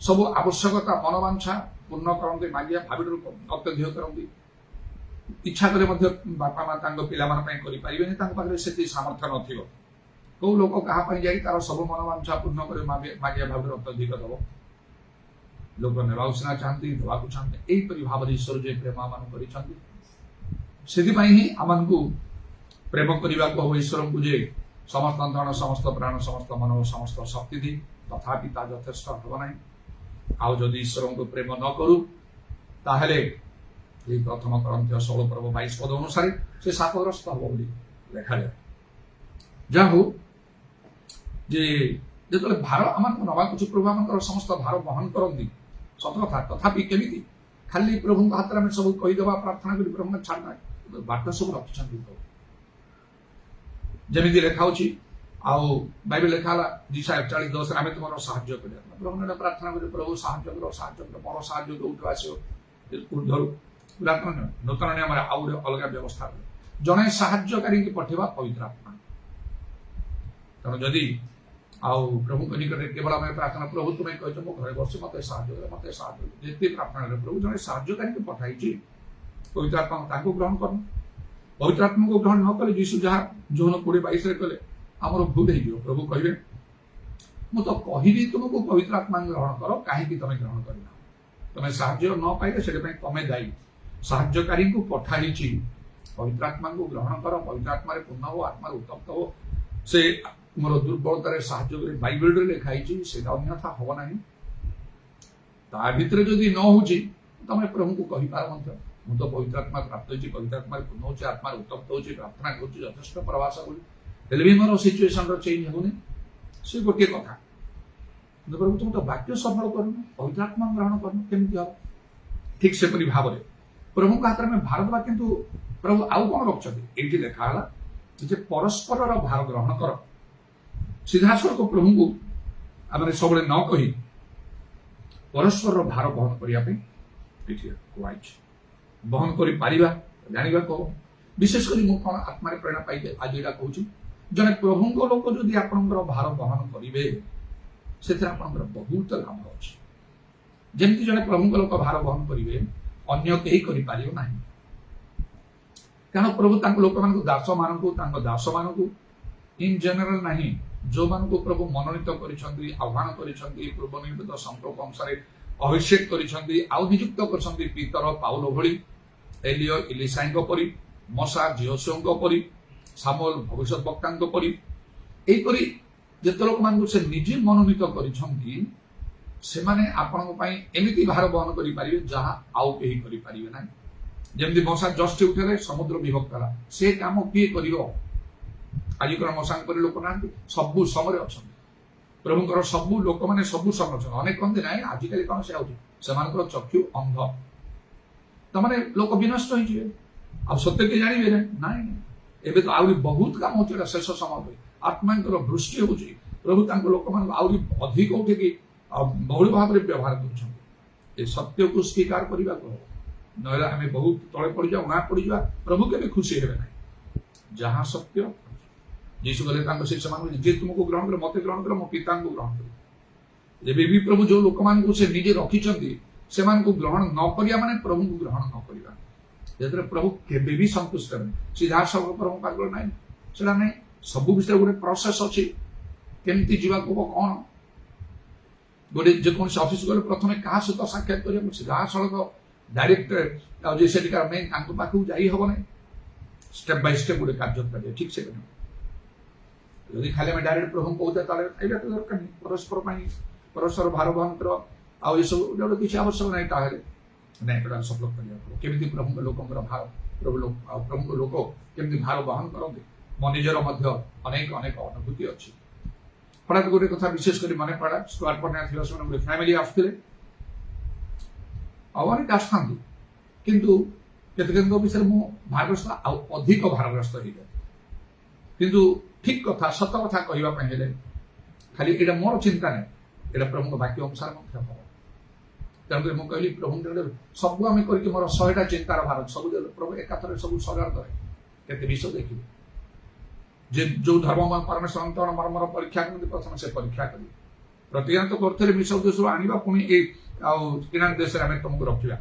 ସବୁ ଆବଶ୍ୟକତା ମନୋବାଞ୍ଛା ପୂର୍ଣ୍ଣ କରନ୍ତି, ମାଗିଆ ଭାବିଠାରୁ ଅତ୍ୟଧିକ କରନ୍ତି। ଇଚ୍ଛା କଲେ ମଧ୍ୟ ବାପା ମା ତାଙ୍କ ପିଲାମାନଙ୍କ ପାଇଁ କରିପାରିବେନି, ତାଙ୍କ ପାଖରେ ସେତିକି ସାମର୍ଥ୍ୟ ନଥିବ। କୋଉ ଲୋକ କାହା ପାଇଁ ଯାଇ ତାର ସବୁ ମନୋବାଞ୍ଛା ପୂର୍ଣ୍ଣ କରି ମାଗିଆ ଭାବରେ ଅତ୍ୟଧିକ ଦବ? लोक नेबाकु सिना चाहती देवाकु चाहते एहीपरि भाव ईश्वर जे प्रेम आम से आमको प्रेम करने को ईश्वर को जे समस्त अंतरण समस्त प्राण समस्त मन समस्त शक्ति दी तथापि ता यथेष्ट हम ना आउ जदि ईश्वर को प्रेम न करू ताहले प्रथम करंथी 16 पर्व 22 पद अनुसार से शापग्रस्त हम बोली लिखा जाए जा हो जे जो भार आम नवा कुछ प्रभु आम समस्त भार बहन करती सत कथा तथापि केमी खाली प्रभु हाथ में सब कहीदेवा प्रार्थना कर प्रभु छाड़ना बाट सब रखिंट जमी लिखा आउ बाइबल लिखा दिशा 41:10 आम तुम साहय कर प्रभु प्रार्थना कर प्रभु साहय कर मोर साहय कौटू आस ऊर्धर नूतन नियम आउ अलग व्यवस्था जड़े साहाय्यकारी पठेवा पवित्र आत्मा तेणु जदि आउ प्रभु निकट केवल आम प्रार्थना प्रभु तुम्हें कह मो घर बस मत साहय प्रार्थना कर प्रभु जड़े साहाय्यकारी पठाई पवित्र आत्मा ग्रहण कर पवित्र आत्मा को ग्रहण न कले जीशु जहाँ जोहन 20:22 कले आमर भूल हो प्रभु कहे मु तो कहबी तुमको पवित्र आत्मा ग्रहण कर कहीं तुम ग्रहण करना तुम साहाय्य न पाइले से तुम दायी साहाय्यकारी को पठाई पवित्र आत्मा को ग्रहण कर पवित्र आत्मा पूर्ण हो आत्मा उत्तप्त हो से मोर दुर्बलतार साहाय्य बाइबल लिखाई से अन्यथा हम ना ता भितर जदि न हो तुम प्रभु को कहीपार मु तो पवित्र आत्मा प्राप्त हो पवित्र आत्मा पूर्ण हो आत्मा उत्तप्त हो प्रार्थना करथेष्ट प्रवास करी भी मोर सिचुएशन चेंज होनी से गोटे कथा प्रभु तुम तो वाक्य सफल करनु पवित्र आत्मा ग्रहण करनु केमती हम ठीक से भाव में प्रभु हाथ में भार देवा किंतु प्रभु आउ कौन रखते ये लिखा जे परस्पर भार ग्रहण कर सीधासख प्रभु को आम सब न कही परस्पर भार बहन करने कहुई बहन कर जाना कह विशेषकर मुझे कौन आत्मा प्रेरणा पाई आज यहाँ कहूँ जड़े प्रभु लोक जदि आपंकर भार बहन करेंगे से बहुत लाभ अच्छे जमी जड़े प्रभु लोक भार बहन करेंगे अन्य कहीं करना कारण प्रभु लोक मान दास मान दास मान इन जनरल ना जो मान प्रभु मनोनीत कर आह्वान कर पूर्व निर्मित संकल्प अनुसार अभिषेक कर नियुक्त कर पीतर पाउल भली एलियो इलिसाई परी मशा जिहोशुआ परी सामुएल भविष्य वक्ता परी यहीपरी जिते लोक मान से निजे मनोनीत करमती भार बहन करें जहाँ आउ कहीं करें ना जमी मशा जस्ट उठे समुद्र विभक्त है से कम किए कर आजिकल मशा लोक ना सबू समय अच्छा प्रभुंर सबू लोक मैंने सबू समय अच्छा अनेक कहते ना आजिकल कौन से चक्षु अंध तमाने लोक विनष्ट हो सत्य के जानवे ना एवं तो आहरी बहुत काम हो शेष समय आत्मा दृष्टि हो प्रभु लोक मान अधिक उठिकी बहुल भाव में व्यवहार कर सत्य को स्वीकार करने को ना आम बहुत तले पड़ जाऊ ना पड़ जा प्रभु के खुशी हे ना जहाँ सत्य जीशु गले शिष्य मान जे तुमको ग्रहण कर मत ग्रहण कर मो पिता को ग्रहण कर जब भी प्रभु जो लोक मान से निजे रखिंट से ग्रहण न करिया माने प्रभु को ग्रहण न करिया जेतरे प्रभु केबे भी संतुष्ट नहीं सीधा सब प्रभु पागल ना सेटा नहीं सब विषय गोटे प्रोसेस अच्छी केमती जीवा को कौन गोटे जेकोसी ऑफिस गले प्रथम क्या सहित साक्षात कर सीधा सड़क डायरेक्ट मेन पाखक जाई हम ना स्टेप बाय स्टेप गोटे कार्य करें ठीक से यदि खाली आम डायरेक्ट प्रभु कहते तो दरकार नहीं परस्पर भार बहन कर आउ ये सब किसी आवश्यक नहीं ताहले नहीं सफल करमी प्रभु लोक भार प्रभु लोक केमती भार बहन करते मो निजर अनेक अनेक अनुभूति अच्छी हठात गोटे कथा विशेष कर मन पड़ा स्क्वाड पढ़ना थी गोटे फैमिली आसते अनेक आसता किंतु केत विषय मु भारग्रस्त अधिक भारग्रस्त हो जाए किंतु ठीक कथा सत कथा कहवाई खाली ये मोर चिंता नहीं ये प्रभु वाक्य अनुसार हम तेणुक मुझे कहली प्रभु सब आम कर मोर 100टा चिंतार भार सब प्रभु एकाथर सब सगार करे केते विषय देखिए जे जो धर्म परमेश्वर अंतरण मर्मर परीक्षा करते प्रथम से परीक्षा करें प्रतिज्ञा तो करते विश्व देश आने पुणी ईरान देश में तुमको रखा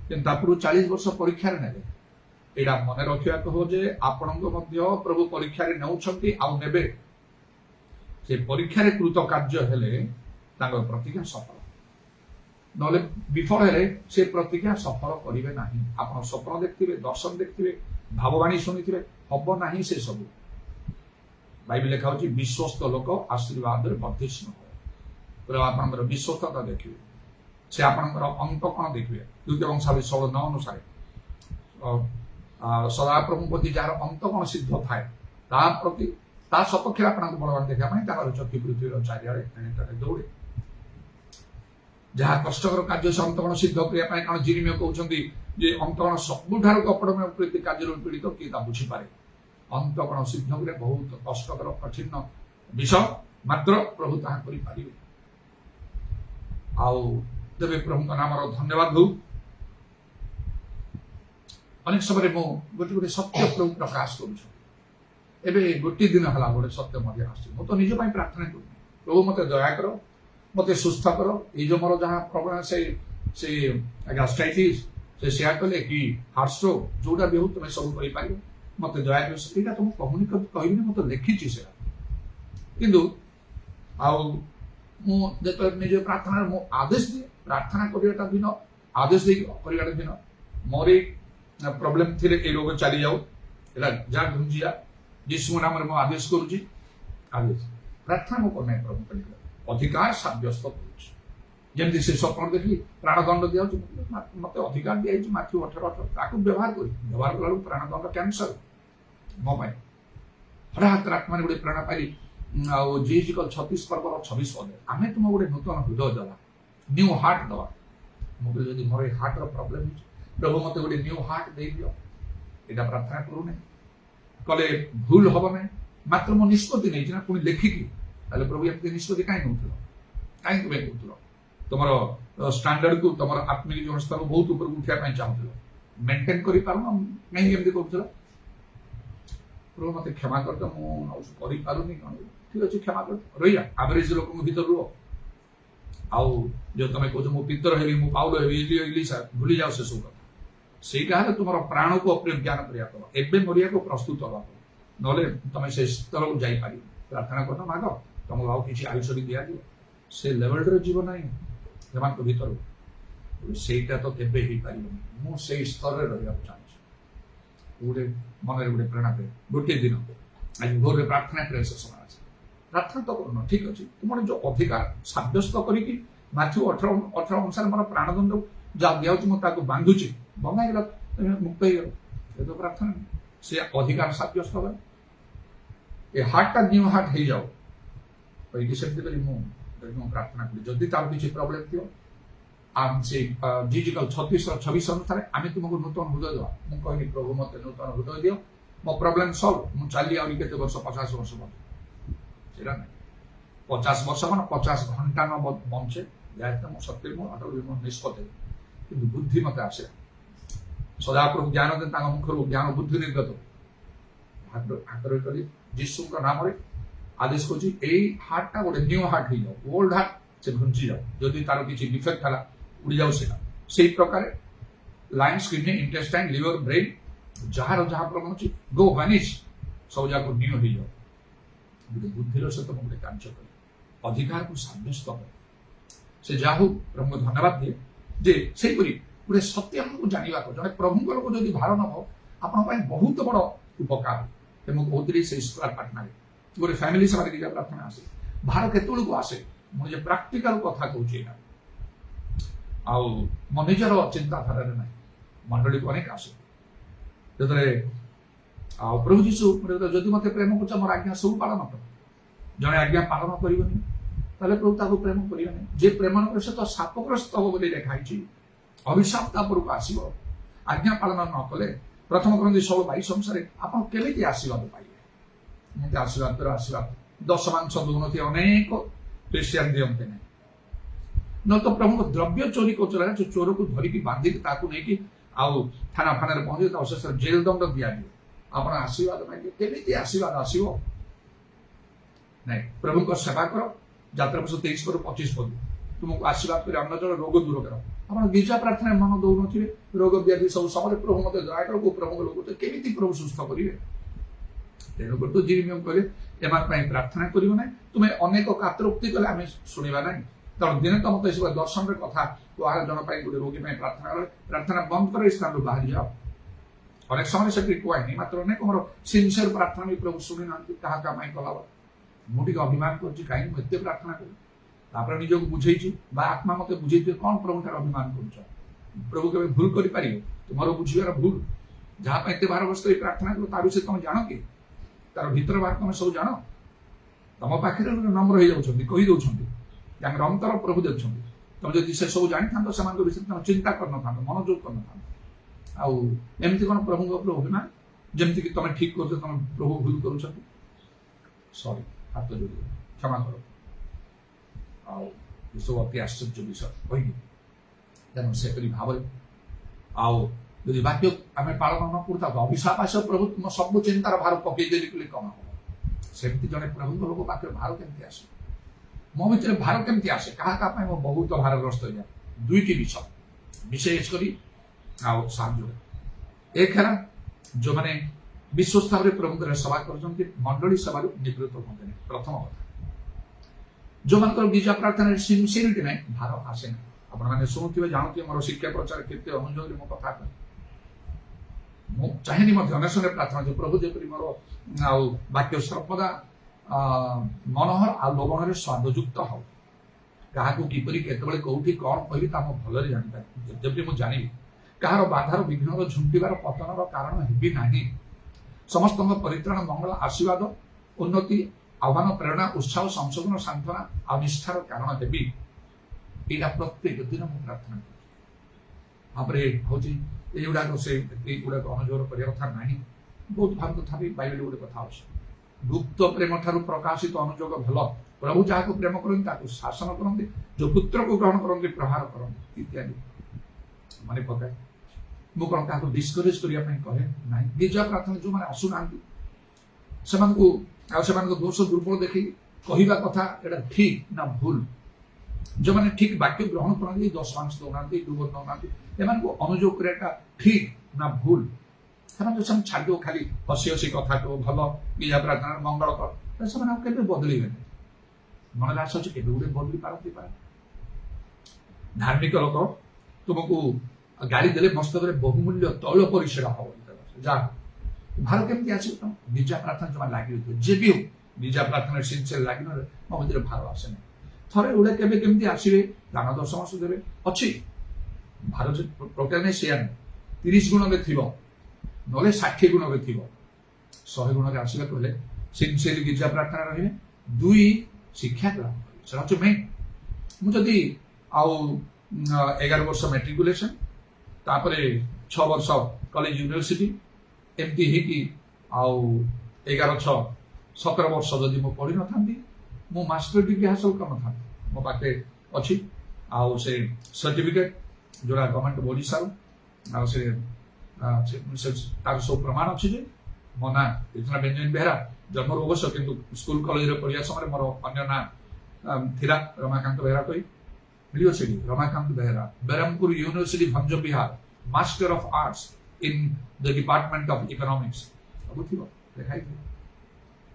कि 40 वर्ष परीक्षा ने यहाँ मन रखा कह जे आपण प्रभु परीक्षा ने से परीक्षा कृत कार्य हेले प्रतिज्ञा सफल नले विफल हेले से प्रतिज्ञा सफल करेंगे ना। आप स्वप्न देखिए, दर्शन देखिए, भाववाणी शुणी हम ना से सब। बाइबल लिखा होची विश्वस्त लोक आशीर्वाद वर्धिष्णु हो। आप विश्वस्तता देखिए, से आपंकर अंत कौन देखिए। द्वितीय वंशावली 16:9 अनुसार सदा प्रभु प्रति जार अंत कौन सिद्ध थाए प्रति ता सपक्ष आपको बलवान देखा चकी पृथ्वी चारिड़े दौड़े। जहाँ कष्टर कार्य से अंतगण सिद्ध करने कारण जिरिमिया कहते अंतगण सबुठार कपट में प्रीति कार्य पीड़ित किए बुझीपे। अंतगण सिद्ध करने बहुत कष्टर कठिन विषय, मात्र प्रभु ताहा करि पारिबे। तेरे प्रभु का नाम धन्यवाद हो। अनेक समय गोटे गोटे सत्य प्रभु प्रकाश करुए गोटे दिन है गोटे सत्य मध्य तो निज प्रार्थना कर प्रभु मत दया कर, मत सुस्थ कर। ये जो मोर जहाँ प्रॉब्लम से गैस्ट्राइटिस से शेयर कले कि हार्ट स्ट्रोक जोटा भी हो तुम सब कर मत दया कर। यहाँ तुम कहूनी कहबी मत लिखी से किंतु जो निज प्रार्थना आदेश दिए प्रार्थना करवाटा भिन्न, आदेश दे करवाटा भिन्न। मोर प्रॉब्लम थे ये रोग चली जाओ जा घुंची जा यीशु नाम में आदेश करुच्ची। आदेश प्रार्थना मुझे करना प्रभु कर अधिकार सब्यस्त करमती से स्वप्न देखी प्राणदंड दिया मत अधिकार दिखाई माथ्यू 18:18 व्यवहार कला प्राणदंड कैंसर मो हठात आत्मा गोटे प्रेरणा पाई जीजिकल 36 पर्व 26 पद आम तुम गोटे नूतन हृदय दवा, न्यू हार्ट दवा। मुझे मोर हार्ट प्रॉब्लम प्रभु मत गोटे न्यू हार्ट दे दियो। यहाँ प्रार्थना करूना कले भूल हम ना, मात्र मो निष्पत्ति नहीं पुणी लेखिकी प्रभु एमती निष्पत्ति कहीं नौल कहीं तुम्हें कहूल तुम स्टैंडर्ड को तुम आत्मिक जीवन स्तर बहुत ऊपर उठाई चाहूल मेन्टेन कर कहीं एमती करूल। प्रभु मत क्षमा कर दो, मुझे कौन ठीक अच्छे क्षमा कर रही एवरेज लोक भर रुह आउ जो तुम कहो मो पितर हेली मो पाउल हेली इलिशा भूली जाओ से सब कथा सेटा तुम प्राण को अप्रिय ज्ञान कर मरिया को प्रस्तुत हाँ ना तुम से स्तर को जापर प्रार्थना कर माग तुमको आउ कि आयुष भी दिज्व से लेवल जीव ना से भर सेटा तो केवे हो पार मुझे स्तर रहा चाहूँ गोटे मन गोटे प्रेरणा पे गोटे दिन आज भोर प्रार्थना करे समय आज प्रार्थना तो करना ठीक अच्छे तुम जो अधिकार सब्यस्त करके माथ्यू 18 अनुसार मोर प्राणदंड जहाँ दिखाई बांधुची बंधाईगला मुक्त हो गल तो प्रार्थना से अधिकार सब्यस्त कर हार्टा न्यू हार्ट हो जाओ ये सेमती कर प्रार्थना करी जदि तार किसी प्रॉब्लम थी आम से जीजिकल 36:26 अनुसार आम तुमको नूतन हृदय दवा। मुझे कहनी प्रभु मत नूतन हृदय दियो मो प्रॉब्लम सॉल्व मुझे चली आगे केते वर्ष 50 वर्ष बचे ना 50 वर्ष मान 50 घंटा न बंचे जाए मो सत्य मो अटल निष्पत्ति कि बुद्धि मत आसे सदा प्रभु ज्ञान दे मुखर ज्ञान बुद्धि निर्गत हाथ कर जीशु नाम आदेश कर हार्टा गोटे न्यू हार्ट हो जाओ ओल्ड हार्ट से घुंची जाओ जदि तार किसी डिफेक्ट है उड़ी जाओ से प्रकार lines kidney intestine liver brain jar जहाँ प्रॉब्लम अच्छी गो वैनिश सब जाक न्यू हो जाओ गोटे बुद्धिर सहित गोटे कार्य कर अधिकार को सब्यस्त कर से जाहू प्रभु धन्यवाद दिए जे से गोटे सत्य हमको जानवा जड़े प्रभु लोक जब भार नब आप बहुत बड़ उपकार मुझे कहती से स्क्वायर पार्टनर गोटे फैमिली सेवा प्रार्थना आसे भार केत आसे मुझे प्राक्टिकल कथा कहूँ मो निजर चिंताधारा ना मंडली को अनेक आसे जो प्रभु जीशु जदि मत प्रेम कर मोर आज्ञा सब पालन कर जड़े आज्ञा पालन करनी प्रभु ताको प्रेम करनी जे प्रेम न से तो शापग्रस्त हम बोली लिखाई अभिशाप तापर आसव आज्ञा पालन न कले प्रथम करती 16:22 अनुसार आप केमी आशीर्वाद पाइबे मत आशीर्वाद पर आशीर्वाद 10 मांस दुर्नति अनेक क्रिश्चियन दिखते ना न तो प्रभु द्रव्य चोरी कर चोर को धरिकी बांधिकी नहीं आउ थाना फाना पहुंचे शेष जेल दंड दिया आप आशीर्वाद मांगे केमी आशीर्वाद आसो ना प्रभु को सेवा कर यात्रा 23-25 पद तुमको आशीर्वाद कर अन्न जन रोग दूर कर आप गिरजा प्रार्थना मन दौन थे रोग व्याधि सब समय प्रभु मत दया कर प्रभु लोग केमी प्रभु सुस्थ करेंगे तेणुक तो जिरिमिया कहले एम प्रार्थना कर ना तुम्हें अनेक कातरोक्ति कले आम शुणा ना ତେଣୁ ଦିନେ ତ ମତେ ଏସବୁ ଦର୍ଶନରେ କଥା କୁହାଗଲା ଜଣ ପାଇଁ ଗୋଟେ ରୋଗୀ ପାଇଁ ପ୍ରାର୍ଥନା କଲେ, ପ୍ରାର୍ଥନା ବନ୍ଦ କରି ଏ ସ୍ଥାନରୁ ବାହାରି ଯାଅ। ଅନେକ ସମୟରେ ସେଠି କୁହାନି, ମାତ୍ର ଅନେକ ମୋର ସିନସିୟର ପ୍ରାର୍ଥନା ବି ପ୍ରଭୁ ଶୁଣି ନାହାନ୍ତି କାହା କାହା ପାଇଁ କଲା। ମୁଁ ଟିକେ ଅଭିମାନ କରୁଛି କାହିଁକି ମୁଁ ଏତେ ପ୍ରାର୍ଥନା କଲି। ତାପରେ ନିଜକୁ ବୁଝେଇଛି ବା ଆତ୍ମା ମତେ ବୁଝେଇଛି କଣ ପ୍ରଭୁଙ୍କର ଅଭିମାନ କରୁଛ। ପ୍ରଭୁ କେବେ ଭୁଲ କରିପାରିବେ? ତୁମର ବୁଝିବାର ଭୁଲ। ଯାହା ପାଇଁ ଏତେ ଭାରଗ୍ରସ୍ତ ଏଇ ପ୍ରାର୍ଥନା କଲ ତା ବିଷୟରେ ତମେ ଜାଣ କି? ତାର ଭିତର ଭାଗ ତମେ ସବୁ ଜାଣ? ତମ ପାଖରେ ନମ୍ର ହେଇଯାଉଛନ୍ତି, କହିଦଉଛନ୍ତି, ତାଙ୍କର ଅନ୍ତର ପ୍ରଭୁ ଦେଖୁଛନ୍ତି। ତମେ ଯଦି ସେ ସବୁ ଜାଣିଥାନ୍ତ ସେମାନଙ୍କ ବିଷୟରେ ତମେ ଚିନ୍ତା କରିନଥାନ୍ତ, ମନୋଯୋଗ କରିନଥାନ୍ତ। ଆଉ ଏମିତି କଣ ପ୍ରଭୁଙ୍କ ଉପରେ ଅଭିମାନ ଯେମିତିକି ତମେ ଠିକ କରୁଛ, ତମେ ପ୍ରଭୁ ଭୁଲ କରୁଛନ୍ତି? ସରି, ହାତ ଯୋଡ଼ି କ୍ଷମା କର। ଆଉ ଏସବୁ ଅତି ଆଶ୍ଚର୍ଯ୍ୟ ବିଷୟ କହିବି। ତେଣୁ ସେପରି ଭାବରେ ଆଉ ଯଦି ବାକ୍ୟ ଆମେ ପାଳନ ନ କରୁଥାଉ ଅଭିଶାପ ଆସିବ, ପ୍ରଭୁ ତୁମ ସବୁ ଚିନ୍ତାର ଭାର ପକେଇଦେଲି ବୋଲି କଣ ହବ? ସେମିତି ଜଣେ ପ୍ରଭୁଙ୍କ ଲୋକ ପାଖରେ ଭାର କେମିତି ଆସେ? ମୋ ଭିତରେ ଭାର କେମିତି ଆସେ? କାହା କାହା ପାଇଁ ମୁଁ ବହୁତ ଭାରଗ୍ରସ୍ତ ହେଇଯାଏ। ଦୁଇଟି ବିଷୟ ବିଶେଷ କରି ଆଉ ସାହାଯ୍ୟ। ଏକ ହେଲା ଯୋଉମାନେ ବିଶ୍ୱସ୍ତ ଭାବରେ ପ୍ରଭୁଙ୍କର ସେବା କରୁଛନ୍ତି, ମଣ୍ଡଳୀ ସେବାରୁ ନିବୃତ୍ତ ହୁଅନ୍ତିନି। ପ୍ରଥମ କଥା, ଯୋଉମାନଙ୍କର ଗିର୍ଜା ପ୍ରାର୍ଥନାରେ ସିନସିୟରିଟି ନାହିଁ, ଭାର ଆସେ ନାହିଁ। ଆପଣମାନେ ଶୁଣୁଥିବେ, ଜାଣୁଥିବେ ମୋର ଶିକ୍ଷା ପ୍ରଚାର କେତେ ଅନୁଯାୟୀ ମୋ କଥା କରେ। ମୁଁ ଚାହେଁନି ମଧ୍ୟ ଅନେଶରେ ପ୍ରାର୍ଥନା ଯେ ପ୍ରଭୁ ଯେପରି ମୋର ଆଉ ବାକ୍ୟ ସର୍ବଦା ମନୋହର ଆଉ ଲବଣରେ ସ୍ୱାଦଯୁକ୍ତ ହଉ। କାହାକୁ କିପରି କେତେବେଳେ କୋଉଠି କଣ କହିବି ତା ମୁଁ ଭଲରେ ଜାଣିପାରିବି। ଯେମିତି ମୁଁ ଜାଣିବି କାହାର ବାଧାର ବିଘ୍ନର ଝୁଣ୍ଟିବାର ପତନର କାରଣ ହେବି ନାହିଁ। ସମସ୍ତଙ୍କ ପରିତ୍ରାଣ, ମଙ୍ଗଳ, ଆଶୀର୍ବାଦ, ଉନ୍ନତି, ଆହ୍ୱାନ, ପ୍ରେରଣା, ଉତ୍ସାହ, ସଂଶୋଧନ, ସାନ୍ତ୍ୱନା ଆଉ ନିଷ୍ଠାର କାରଣ ହେବି। ଏଇଟା ପ୍ରତ୍ୟେକ ଦିନ ମୁଁ ପ୍ରାର୍ଥନା କରୁଛି। ଭାବରେ ହଉଛି এইগুড়াক এইগুড়াক অনুযোগ କରିବା କଥା ନାହିଁ। ବହୁତ ଭାବ ତଥାପି ବାଇବେଲ ଗୋଟେ କଥା ଅଛି, ଗୁପ୍ତ ପ୍ରେମ ଠାରୁ ପ୍ରକାଶିତ ଅନୁଯୋଗ ଭଲ। ପ୍ରଭୁ ଯାହାକୁ ପ୍ରେମ କରନ୍ତି ତାକୁ ଶାସନ କରନ୍ତି, ଯୋଉ ପୁତ୍ରକୁ ଗ୍ରହଣ କରନ୍ତି ପ୍ରହାର କରନ୍ତି ଇତ୍ୟାଦି ମନେ ପକାଏ। ମୁଁ କଣ କାହାକୁ ଡିସ୍କରେଜ କରିବା ପାଇଁ କହେ ନାହିଁ। ଗିର୍ଜା ପ୍ରାର୍ଥନା ଯୋଉମାନେ ଆସୁନାହାନ୍ତି ସେମାନଙ୍କୁ ଆଉ ସେମାନଙ୍କ ଦୋଷ ଦୁର୍ବଳ ଦେଖି କହିବା କଥା ଏଇଟା ଠିକ ନା ଭୁଲ। ଯୋଉମାନେ ଠିକ ବାକ୍ୟ ଗ୍ରହଣ କରନ୍ତି, ଦଶମାଂଶ ଦଉନାହାନ୍ତି, ଡୁବର ଦଉନାହାନ୍ତି, ଏମାନଙ୍କୁ ଅନୁଯୋଗ କରିବାଟା ଠିକ ନା ଭୁଲ? ସେମାନେ ଛାଡ଼ିଦେବ ଖାଲି ହସି ହସି କଥା କହ, ଭଲ ଗିର୍ଜା ପ୍ରାର୍ଥନା ମଙ୍ଗଳ କର, ସେମାନେ ଆଉ କେବେ ବଦଳିବେନି। ମନରେ ଆଶା ଅଛି କେବେ ଗୋଟେ ବଦଳି ପାରନ୍ତି ପାରେ। ଧାର୍ମିକ ଲୋକ ତୁମକୁ ଗାଳି ଦେଲେ ମସ୍ତକରେ ବହୁମୂଲ୍ୟ ତୈଳ ପରି ସେଟା ହବ। ଯାହା ଭାର କେମିତି ଆସିବ? ତମ ଗିର୍ଜା ପ୍ରାର୍ଥନା ଜମା ଲାଗି ରହିଥିବ। ଯେ ବି ହଉ ଗିର୍ଜା ପ୍ରାର୍ଥନା ସିନସିୟର ଲାଗି ନ ରହେ, ମୋ ଭିତରେ ଭାର ଆସେ ନାହିଁ। ଥରେ ଗୁଡେ କେବେ କେମିତି ଆସିବେ, ଦାନ ଦଶମାଂଶ ଦେବେ, ଅଛି ଭାର ପ୍ରକାର ନାହିଁ। ସେୟା ନାହିଁ 30 ଗୁଣରେ ଥିବ, ନହେଲେ 60 ଗୁଣରେ ଥିବ। 100 ଗୁଣରେ ଆସିବାକୁ ହେଲେ ସିନସିୟରଲି ଗିର୍ଜା ପ୍ରାର୍ଥନା ରହିବେ, 2 ଶିକ୍ଷା ଗ୍ରହଣ କରିବେ। ସେଟା ହଉଛି ମେନ୍। ମୁଁ ଯଦି ଆଉ 11 ବର୍ଷ ମେଟ୍ରିକୁଲେସନ, ତାପରେ 6 ବର୍ଷ କଲେଜ ୟୁନିଭର୍ସିଟି, ଏମିତି ହେଇକି ଆଉ 11, 6, 17 ବର୍ଷ ଯଦି ମୁଁ ପଢିନଥାନ୍ତି, ମୁଁ ମାଷ୍ଟର ଡିଗ୍ରୀ ହାସଲ କରିନଥାନ୍ତି। ମୋ ପାଖରେ ଅଛି ଆଉ ସେ सर्टिफिकेट जोड़ा गवर्नमेंट ओडिशा ଆଉ ସେ ତାର ସବୁ ପ୍ରମାଣ ଅଛି ଯେ ମୋ ନାଁ ଇतना ବେଞ୍ଜାମିନ ବେହେରା। ଜନ୍ମରୁ ଅବଶ୍ୟ କିନ୍ତୁ ସ୍କୁଲ କଲେଜରେ ପଢିବା ସମୟରେ ମୋର ଅନ୍ୟ ନାଁ ଥିଲା ରମାକାନ୍ତ ବେହେରା କହି। ମିଳିବ ସେଠି Ramakanta Behera, Berhampur university Bhanja Bihar, master of arts in the department of economics, ସବୁ ଥିବ ଲେଖାଇଥିବ।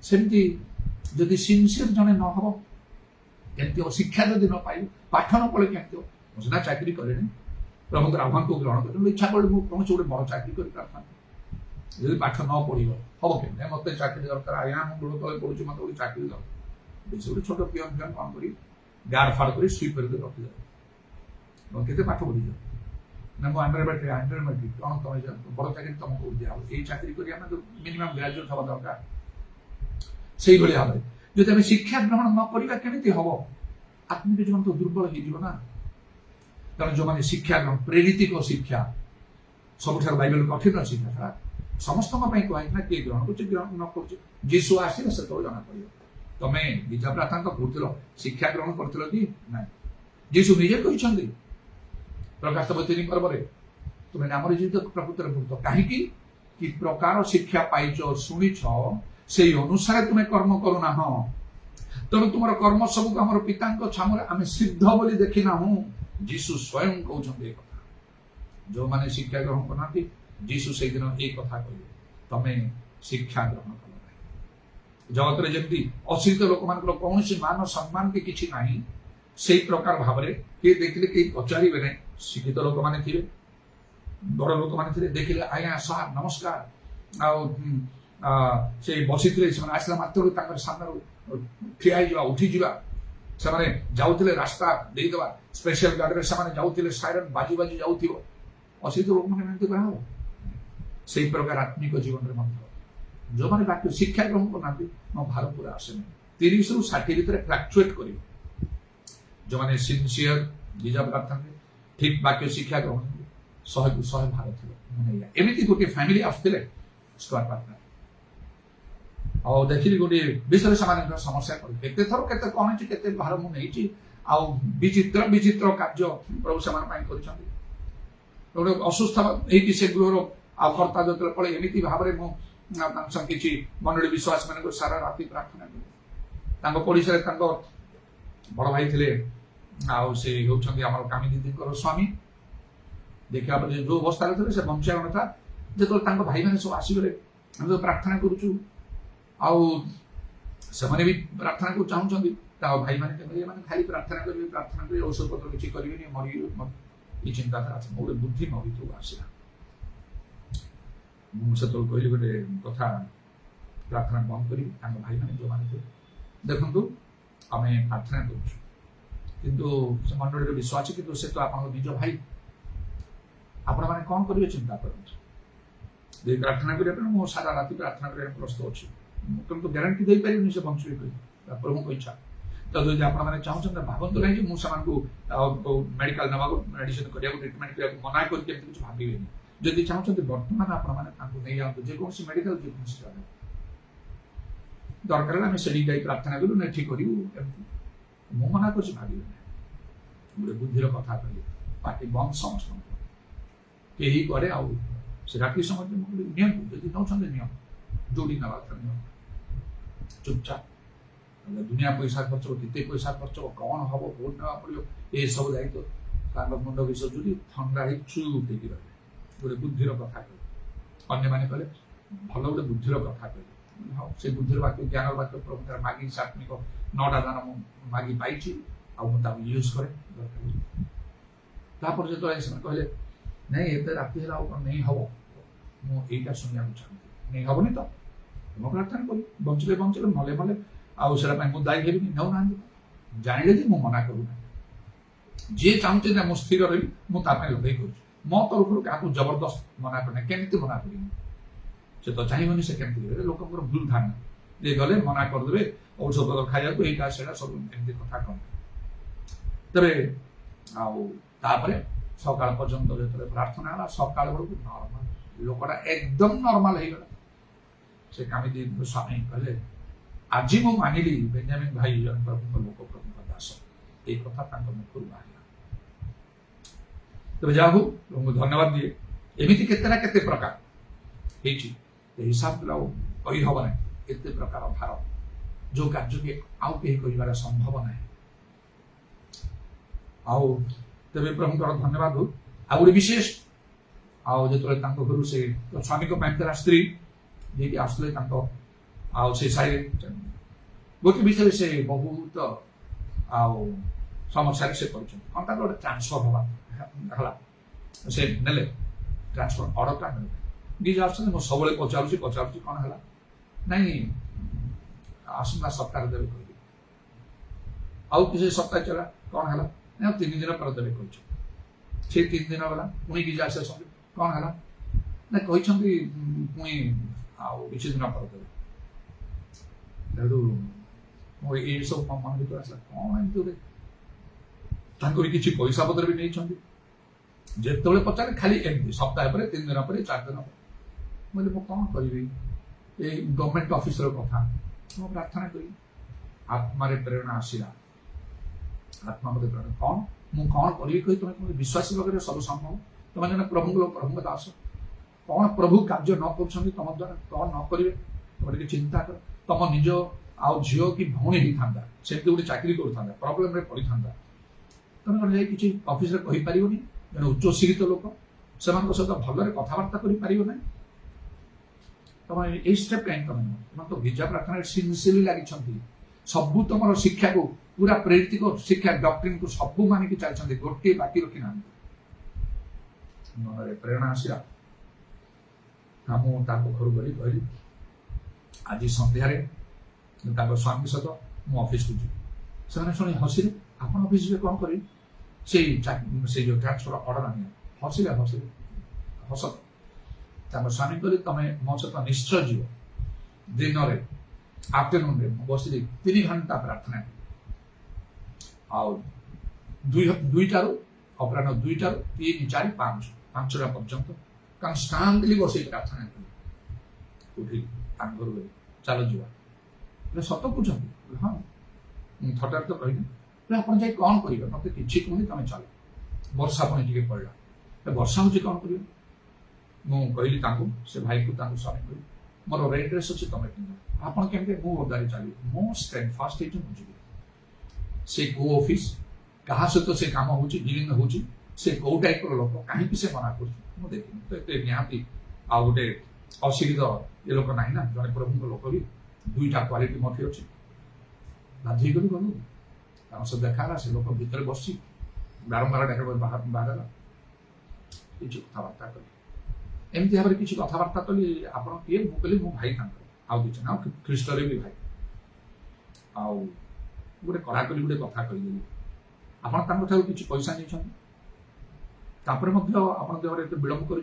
ସେମିତି ଯଦି ସିନସିୟର ଜଣେ ନ ହବ କେମିତି ହବ? ଶିକ୍ଷା ଯଦି ନ ପାଇବ, ପାଠ ନ ପଢେ କେମିତି ହବ? ମୁଁ ସିନା ଚାକିରି କଲିଣି, ପ୍ରଭୁଙ୍କର ଆହ୍ୱାନକୁ ଗ୍ରହଣ କରି ଇଚ୍ଛା କଲେ ମୁଁ କୌଣସି ଗୋଟେ ବଡ ଚାକିରି କରିପାରିଥାନ୍ତି। ଯଦି ପାଠ ନ ପଢିବ ହବ କେମିତି? ମତେ ଚାକିରି ଦରକାର, ଆଜ୍ଞା ମୁଁ ଗୋଡ଼ ତଳେ ପଡୁଛି, ମତେ ଗୋଟେ ଚାକିରି ଦରକାର। ବେଶୀ ଗୋଟେ ଛୋଟ ପିଅନ ଫିଅନ କଣ କରି ଗାଡ ଫାଡ କରି ସୁଇପ୍ କରିକି ରଖିଦେବ। କେତେ ପାଠ ପଢିଛ ନା? ମୁଁ ଅଣ୍ଡର ମ୍ୟାଟ୍ରିକ କଣ ତମେ ବଡ ଚାକିରି ତମକୁ ଦିଆହବ? ଏଇ ଚାକିରି କରି ଆମେ ମିନିମମ୍ ଗ୍ରାଜୁଏଟ ହବା ଦରକାର। ସେଇଭଳି ଭାବରେ ଯଦି ଆମେ ଶିକ୍ଷା ଗ୍ରହଣ ନ କରିବା କେମିତି ହବ? ଆତ୍ମିକ ଜୀବନ ତ ଦୁର୍ବଳ ହେଇଯିବ ନା। କାରଣ ଯୋଉମାନେ ଶିକ୍ଷା ଗ୍ରହଣ, ପ୍ରେରିତିକ ଶିକ୍ଷା, ସବୁଠାରୁ ବାଇବେଲ କଠିନ ଶିକ୍ଷା ସମସ୍ତଙ୍କ ପାଇଁ କୁହାଯାଇଛି ନା, କିଏ ଗ୍ରହଣ କରୁଛି ଗ୍ରହଣ ନ କରୁଛି, ଯୀଶୁ ଆସିଲେ ସେତେବେଳେ ଜଣା ପଡିବ। ତମେ ଗୀତା ପ୍ରାର୍ଥନା କରୁଥିଲ, ଶିକ୍ଷା ଗ୍ରହଣ କରିଥିଲ କି ନାଇଁ? ଯୀଶୁ ନିଜେ କହିଛନ୍ତି ପ୍ରକାଶ 3 ପର୍ବରେ, ତୁମେ ନାମରେ ଜୀବିତ ପ୍ରକୃତରେ ମୃତ, କାହିଁକି? କି ପ୍ରକାର ଶିକ୍ଷା ପାଇଛ ଶୁଣିଛ, ସେଇ ଅନୁସାରେ ତୁମେ କର୍ମ କରୁନାହଁ। ତେଣୁ ତୁମର କର୍ମ ସବୁ ଆମର ପିତାଙ୍କ ଛାମୁରେ ଆମେ ସିଦ୍ଧ ବୋଲି ଦେଖିନାହୁଁ। ଯୀଶୁ ସ୍ୱୟଂ କହୁଛନ୍ତି ଏ କଥା। ଯୋଉମାନେ ଶିକ୍ଷା ଗ୍ରହଣ କରୁନାହାନ୍ତି, ଯୀଶୁ ସେଇଦିନ ଏଇ କଥା କହିବେ, ତମେ ଶିକ୍ଷା ଗ୍ରହଣ କର ନାହିଁ। ଜଗତରେ ଯେମିତି ଅଶିକ୍ଷିତ ଲୋକମାନଙ୍କର କୌଣସି ମାନ ସମ୍ମାନ କି କିଛି ନାହିଁ, সেই প্রকার ভাবে কিଏ ଦେଖିଲେ କେହି ପଚାରିବେ ନାହିଁ। ଶିକ୍ଷିତ ଲୋକମାନେ ଥିବେ, ବଡ଼ ଲୋକମାନେ ଥିବେ, ଦେଖିଲେ ଆଜ୍ଞା ସାର୍ ନମସ୍କାର, ଆଉ ସେ ବସିଥିଲେ, ସେମାନେ ଆସିଲା ମାତ୍ରକୁ ତାଙ୍କର ସାମ୍ନାରୁ ଠିଆ ହେଇଯିବା, ଉଠିଯିବା। ସେମାନେ ଯାଉଥିଲେ ରାସ୍ତା ଦେଇଦେବା, ସ୍ପେଶାଲ ଗାଡ଼ିରେ ସେମାନେ ଯାଉଥିଲେ, ସାଇରନ୍ ବାଜି ବାଜି ଯାଉଥିବ। ଅଶିକ୍ଷିତ ଲୋକମାନେ ଏମିତି କରାହବ? ସେଇ ପ୍ରକାର ଆତ୍ମିକ ଜୀବନରେ ମଧ୍ୟ ଯେଉଁମାନେ ବାକ୍ୟ ଶିକ୍ଷା ଗ୍ରହଣ କରୁନାହାନ୍ତି, ମୋ ଭାର ପୁରା ଆସେନି। 30ରୁ 60 ଭିତରେ ଫ୍ଲାକ୍ଚୁଏଟ କରିବ। ଯେଉଁମାନେ ସିନସିୟର ଗିଜା ପ୍ରାର୍ଥନା ଠିକ ବାକ୍ୟ ଶିକ୍ଷା ଗ୍ରହଣ 100କୁ 100 ଭାର ଥିବ। ଏମିତି ଗୋଟିଏ ଫ୍ୟାମିଲି ଆସୁଥିଲେ ସ୍କ୍ୱାର ପ୍ରାର୍ଥନା, ଆଉ ଦେଖିଲି ଗୋଟିଏ ବିଷୟରେ ସେମାନଙ୍କର ସମସ୍ୟା କରୁ, କେତେ ଥର କେତେ କଣ ହେଇଛି, କେତେ ଭାର ମୁଁ ନେଇଛି, ଆଉ ବିଚିତ୍ର ବିଚିତ୍ର କାର୍ଯ୍ୟ ପ୍ରଭୁ ସେମାନଙ୍କ ପାଇଁ କରିଛନ୍ତି। ଗୋଟେ ଅସୁସ୍ଥ ହେଇକି ସେ ଗୃହର ଆଉ କର୍ତ୍ତା ଯେତେବେଳେ ପଳେଇ, ଏମିତି ଭାବରେ ମୁଁ ତାଙ୍କ ସଙ୍ଗେ କିଛି ମଣ୍ଡଳୀ ବିଶ୍ୱାସ ମାନଙ୍କୁ ସାରା ରାତି ପ୍ରାର୍ଥନା କଲି। ତାଙ୍କ ପଡ଼ିଶାରେ ତାଙ୍କ ବଡ଼ ଭାଇ ଥିଲେ, ଆଉ ସେ ହେଉଛନ୍ତି ଆମର କାମୀ ଦିଦିଙ୍କର ସ୍ୱାମୀ। ଦେଖିଲା ପରେ ଯୋଉ ଅବସ୍ଥାରେ ଥିଲେ ସେ ବଞ୍ଚିବା କଥା। ଯେତେବେଳେ ତାଙ୍କ ଭାଇମାନେ ସବୁ ଆସିଗଲେ, ଆମେ ତ ପ୍ରାର୍ଥନା କରୁଛୁ, ଆଉ ସେମାନେ ବି ପ୍ରାର୍ଥନାକୁ ଚାହୁଁଛନ୍ତି। ତାଙ୍କ ଭାଇମାନେ କେମିତି ଏମାନେ ଖାଲି ପ୍ରାର୍ଥନା କରିବେ, ପ୍ରାର୍ଥନା କରିବେ, ଔଷଧ ପତ୍ର କିଛି କରିବେନି, ମରିବେ, ଏଇ ଚିନ୍ତାଧାରା ଅଛି। ମୋ ଗୋଟେ ବୁଦ୍ଧି ମୋ ଭିତରକୁ ଆସିଲା। ମୁଁ ସେତେବେଳେ କହିଲି ଗୋଟେ କଥା, ପ୍ରାର୍ଥନା ବନ୍ଦ କରିବି। ତାଙ୍କ ଭାଇମାନେ ଯେଉଁମାନେ ଥିବେ, ଦେଖନ୍ତୁ ଆମେ ପ୍ରାର୍ଥନା କରୁଛୁ, କିନ୍ତୁ ସେ ମଣ୍ଡଳୀର ବିଶ୍ୱାସ, କିନ୍ତୁ ସେ ତ ଆପଣଙ୍କ ନିଜ ଭାଇ, ଆପଣମାନେ କ'ଣ କରିବେ ଚିନ୍ତା କରନ୍ତୁ। ଯଦି ପ୍ରାର୍ଥନା କରିବା ପାଇଁ ମୁଁ ସାରା ରାତି ପ୍ରାର୍ଥନା କରିବାକୁ ପ୍ରସ୍ତୁତ ଅଛି। ମୁଁ କିନ୍ତୁ ଗ୍ୟାରେଣ୍ଟି ଦେଇପାରିବିନି ସେ ବଞ୍ଚିବେ କହିବି, ପ୍ରଭୁଙ୍କ ଇଚ୍ଛା। ତ ଯଦି ଆପଣମାନେ ଚାହୁଁଛନ୍ତି, ଭାବନ୍ତୁ ନାହିଁ ଯେ ମୁଁ ସେମାନଙ୍କୁ ମେଡିକାଲ ନେବାକୁ, ମେଡିସିନ କରିବାକୁ, ଟ୍ରିଟମେଣ୍ଟ କରିବାକୁ ମନା କରିକି ଏମିତି କିଛି ଭାବିବେନି। ଯଦି ଚାହୁଁଛନ୍ତି ବର୍ତ୍ତମାନ ଆପଣମାନେ ତାଙ୍କୁ ନେଇଯାଆନ୍ତୁ ଯେକୌଣସି ମେଡିକାଲ, ଯେକୌଣସି ଜାଗା, ଦରକାର ହେଲେ ଆମେ ସେଠି ଯାଇ ପ୍ରାର୍ଥନା କରୁ, ନା ଏଠି କରିବୁ, ଏମିତି ମୁଁ ମନା କରୁଛି, ଭାବିବେ ନାହିଁ। ଗୋଟେ ବୁଦ୍ଧିର କଥା କହିଲି, ପାଟି ବନ୍ଦ ସମସ୍ତଙ୍କୁ, କେହି କରେ। ଆଉ ସେ ରାତି ସମୟ ନିଅନ୍ତୁ, ଯଦି ନେଉଛନ୍ତି ନିଅନ୍ତୁ, ଯୋଉଠି ନେବା କଥା ନିଅନ୍ତୁ, ଚୁପଚାପ। ଦୁନିଆ ପଇସା ଖର୍ଚ୍ଚ ହବ, କେତେ ପଇସା ଖର୍ଚ୍ଚ ହବ, କ'ଣ ହବ, କୋଉଠି ନେବା ପଡ଼ିବ, ଏସବୁ ଦାୟିତ୍ୱ ତାଙ୍କ ମୁଣ୍ଡ ବିଷ ଯଦି ଥଣ୍ଡା ହେଇ ଚୁପ୍ ହେଇକି ରହିବେ। ଗୋଟେ ବୁଦ୍ଧିର କଥା କହିଲେ, ଅନ୍ୟମାନେ କହିଲେ ଭଲ ଗୋଟେ ବୁଦ୍ଧିର କଥା କହିଲେ, ହଉ ସେ ବୁଦ୍ଧିର ବାକ୍ୟ, ଜ୍ଞାନର ବାକ୍ୟ ପ୍ରଭୁ ମାଗି, ସାତ୍ମିକ 9ଟା ଦାନ ମୁଁ ମାଗି ପାଇଛି, ଆଉ ମୁଁ ତାକୁ ୟୁଜ୍ କରେ। ତାପରେ ଯେତେବେଳେ ସେମାନେ କହିଲେ ନାଇଁ ଏବେ ରାତି ହେଲା, ଆଉ କ'ଣ ନେଇ ହବ, ମୁଁ ଏଇଟା ଶୁଣିବାକୁ ଚାହୁଁଛି। ନେଇ ହବନି ତ ମୁଁ ପ୍ରାର୍ଥନା କଲି, ବଞ୍ଚିଲେ ବଞ୍ଚିଲେ, ମଲେ ମଲେ, ଆଉ ସେଟା ପାଇଁ ମୁଁ ଦାୟୀ ହେବିନି। ନେଉନାହାନ୍ତି, ଜାଣିଲେ ଯେ ମୁଁ ମନା କରୁନାହିଁ। ଯିଏ ଚାହୁଁଛି ନା ମୁଁ ସ୍ଥିର ରହିବି, ମୁଁ ତା ପାଇଁ ଲଢ଼େଇ କରୁଛି। ମୋ ତରଫରୁ କାହାକୁ ଜବରଦସ୍ତ ମନା କରିନାହିଁ। କେମିତି ମନା କରିବି? ସେ ତ ଚାହିଁବନି, ସେ କେମିତି କରିବେ? ଲୋକଙ୍କର ଭୁଲ ଧାରଣା, ଯିଏ ଗଲେ ମନା କରିଦେବେ, ଔଷଧ ଖାଇବାକୁ, ଏଇଟା ସେଇଟା ସବୁ ଏମିତି କଥା କହ। ତେବେ ଆଉ ତାପରେ ସକାଳ ପର୍ଯ୍ୟନ୍ତ ଯେତେବେଳେ ପ୍ରାର୍ଥନା ହେଲା, ସକାଳ ବେଳକୁ ନର୍ମାଲ, ଲୋକଟା ଏକଦମ ନର୍ମାଲ ହେଇଗଲା। ସେ କାମିଦି ସ୍ୱାମୀ କହିଲେ ଆଜି ମୁଁ ମାନିଲି ବେଞ୍ଜାମିନ ଭାଇ ଜଣେ ପ୍ରଭୁଙ୍କ ଲୋକ, ପ୍ରଭୁଙ୍କ ଦାସ। ଏଇ କଥା ତାଙ୍କ ମୁଖରୁ ବାହାରିଲା। ତେବେ ଯାହା ହଉ, ପ୍ରଭୁଙ୍କୁ ଧନ୍ୟବାଦ ଦିଏ। ଏମିତି କେତେ ନା କେତେ ପ୍ରକାର ହେଇଛି, ହିସାବ ଆଉ କହିହବ ନାହିଁ। କେତେ ପ୍ରକାର ଭାର, ଯୋଉ କାର୍ଯ୍ୟକି ଆଉ କେହି କରିବାର ସମ୍ଭବ ନାହିଁ। ଆଉ ତେବେ ପ୍ରଭୁଙ୍କର ଧନ୍ୟବାଦ ହଉ। ଆଉ ଗୋଟେ ବିଶେଷ, ଆଉ ଯେତେବେଳେ ତାଙ୍କ ଘରୁ ସେ ସ୍ୱାମୀଙ୍କ ପାଇଁ ତାର ସ୍ତ୍ରୀ ଯିଏକି ଆସୁଥିଲେ, ତାଙ୍କ ଆଉ ସେ ସାହିରେ ଗୋଟେ ବିଷୟରେ ସେ ବହୁତ ଆଉ ସମସ୍ୟାରେ ସେ କରିଛନ୍ତି। କ'ଣ ତାଙ୍କର ଗୋଟେ ଟ୍ରାନ୍ସଫର ହବା ହେଲା, ସେ ନେଲେ ଟ୍ରାନ୍ସଫର ଅର୍ଡରଟା ନେଲେ। ନିଜେ ଆସୁଛନ୍ତି, ମୁଁ ସବୁବେଳେ ପଚାରୁଛି କ'ଣ ହେଲା, ନାଇଁ ଆସନ୍ତା ସପ୍ତାହରେ ଦେବେ କହିବି। ଆଉ କିଛି ସପ୍ତାହ ଚଲା, କ'ଣ ହେଲା, ନା 3 ଦିନ ପରେ ଦେବେ କହିଛନ୍ତି। ସେ 3 ଦିନ ଗଲା, ପୁଣି କିଛି ଆସିଛନ୍ତି, କ'ଣ ହେଲା, ନା କହିଛନ୍ତି ପୁଣି ଆଉ କିଛି ଦିନ ପରେ ଦେବେ। ସେଠୁ ମୁଁ ଏଇସବୁ ମନ ଭିତରେ ଆସିଲା, କ'ଣ ଏମିତି ଗୋଟେ ତାଙ୍କର କିଛି ପଇସା ପତ୍ର ବି ନେଇଛନ୍ତି। ଯେତେବେଳେ ପଚାରେ ଖାଲି ଏମିତି, ସପ୍ତାହ ପରେ, 3 ଦିନ ପରେ, 4 ଦିନ ପରେ। ମୁଁ କ'ଣ କରିବି? ଏଇ ଗଭର୍ଣ୍ଣମେଣ୍ଟ ଅଫିସର କଥା ମୁଁ ପ୍ରାର୍ଥନା କଲି, ଆତ୍ମାରେ ପ୍ରେରଣା ଆସିଲା। ଆତ୍ମା ମତେ ପ୍ରେରଣା, କ'ଣ ମୁଁ କ'ଣ କରିବି କହି ତମେ ବିଶ୍ୱାସୀ ଭାବରେ ସବୁ ସମ୍ଭବ। ତମେ ଜଣେ ପ୍ରଭୁଙ୍କ ଦାସ, କ'ଣ ପ୍ରଭୁ କାର୍ଯ୍ୟ ନ କରୁଛନ୍ତି ତମ ଦ୍ୱାରା, କ'ଣ ନ କରିବେ? ତମେ ଟିକେ ଚିନ୍ତା କର। ତମ ନିଜ ଆଉ ଝିଅ କି ଭଉଣୀ ହେଇଥାନ୍ତା, ସେମିତି ଗୋଟେ ଚାକିରି କରୁଥାନ୍ତା, ପ୍ରୋବ୍ଲେମରେ ପଡ଼ିଥାନ୍ତା, ତମେ କ'ଣ ଯାଇ କିଛି ଅଫିସରେ କହିପାରିବନି? ଜଣେ ଉଚ୍ଚ ଶିକ୍ଷିତ ଲୋକ, ସେମାନଙ୍କ ସହିତ ଭଲରେ କଥାବାର୍ତ୍ତା କରିପାରିବ ନାହିଁ। ତମେ ଏଇ ଷ୍ଟେପ୍ କାହିଁକି ତମେ ତ ଗିର୍ଜା ପ୍ରାର୍ଥନାରେ ସିନସିୟରଲି ଲାଗିଛନ୍ତି, सबू तुम शिक्षा को पूरा प्रेरित को शिक्षा डॉक्ट्रिन को सबू मानिक चलते गोटे बाकी रखी ना मन प्रेरणा आसला मुझे घर गली कहली आज संध्यारे स्वामी सहित मु ऑफिस को जी से शुणी हसिले आप ऑफिस में कौन करें से जो ट्रांसफर ऑर्डर आने हसिले हसिले हस स्वामी कहली तुम मो सहित निश्चय जीव दिन आफ्टरनून में बस 3 घंटा प्रार्थना दुईटार अपराह 2टार 3 4 5 5टा पर्यंत कन्स्टांटली बस प्रार्थना उठी आम घर गए चलो जीवा सत पूछते हाँ थटार तो कहली आप जाए कौन करेंगे मत कि कहनी तुम चल वर्षा पुणी टे पड़ा वर्षा हूँ कौन कर मुझे से भाई को स्वामी कह मोर रेड ड्रेस अच्छे तुम पिंध आप ओदारे चलिए मो स्टैंड फास्ट मुझे से को ऑफिस क्या सहित से कम हो कौ टाइप लोक कहीं से मना कर देखनी तो ये निहाती आ गोटे अशिक्षित ये लोक ना ना जड़े प्रभु लोक भी 2टा क्वालिटी मत अच्छे बाध्य कर गलु सब देखा से लोक भितर बस बारंबार डाक बाहर किसी कथबार्ता कली एमती भाव किसी कथबार्ता कली आप किए मुझे मो भाई आउ किसी ना ख्रीष्टरे भी भाई आउ गोटे कड़ाकली गोटे कथा कहीदेली आपड़ किसी पैसा नहीं आप देहर विलम्ब कर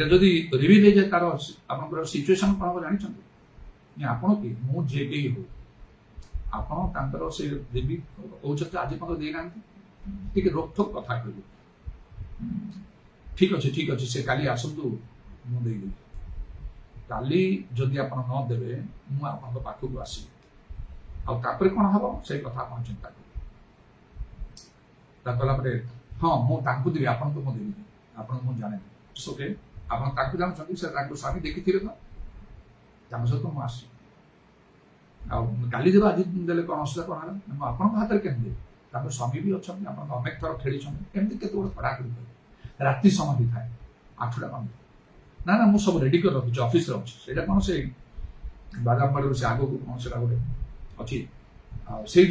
जदि रिविल हो जाए तार आप सिचुएशन कौन जानते आपड़ कि मुझे हो आपड़ से देवी कहते आज पद देना टे रोकथोक कथा कह ठीक अच्छे से काली आसतु मुझे काली जदि आप नदेवे मुझे पाखक आसबि आपर कौन हम से कथा आप चिंता करें हाँ मुझे देवी आपन को देवी आपन मुझे जाने ओके आप जानते से स्वामी देखी थे तो सहित मुझे आस काली देव आज देने कौन असुविधा कौन है आप हाथ में केमी देवी स्वामी भी अच्छा आप अनेक थर खेली एमती के पढ़ापढ़ी कर राति समय भी थाए 8टा 5 ना ना मुझे सब रेडी कर रखी ऑफिस अच्छे कौन से बादामबाड़ी से आग को कौन से गोटे अच्छी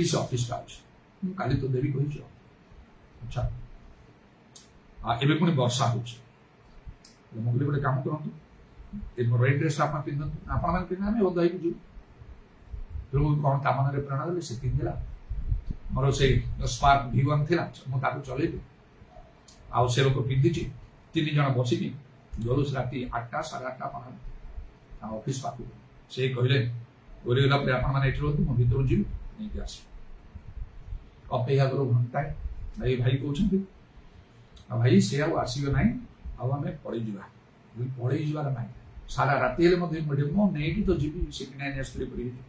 से ऑफिस अच्छे काली तो देवी कही अच्छा एवं पुणी वर्षा हो मुझे गोटे कम करूँ रेड ड्रेस आप पिंधु आपण पिंधे ओदा हो जीव प्रभु कौन ता मन प्रेरणा देते से पिंधला मोर से स्पार्क V1 थी मुझे चलैली आउ से लोक पिंधि 3 जन बसिकी गलु राति 8टा 8:30 पाना ऑफिस पाक से कहले ओरीगला पर आप मैंने रुहतु मो भर जीव नहीं आस अपेक्षा करो घंटाए भाई भाई कहते भाई से आसवे ना आम पड़े पड़े जावार ना सारा राति नहीं तो जी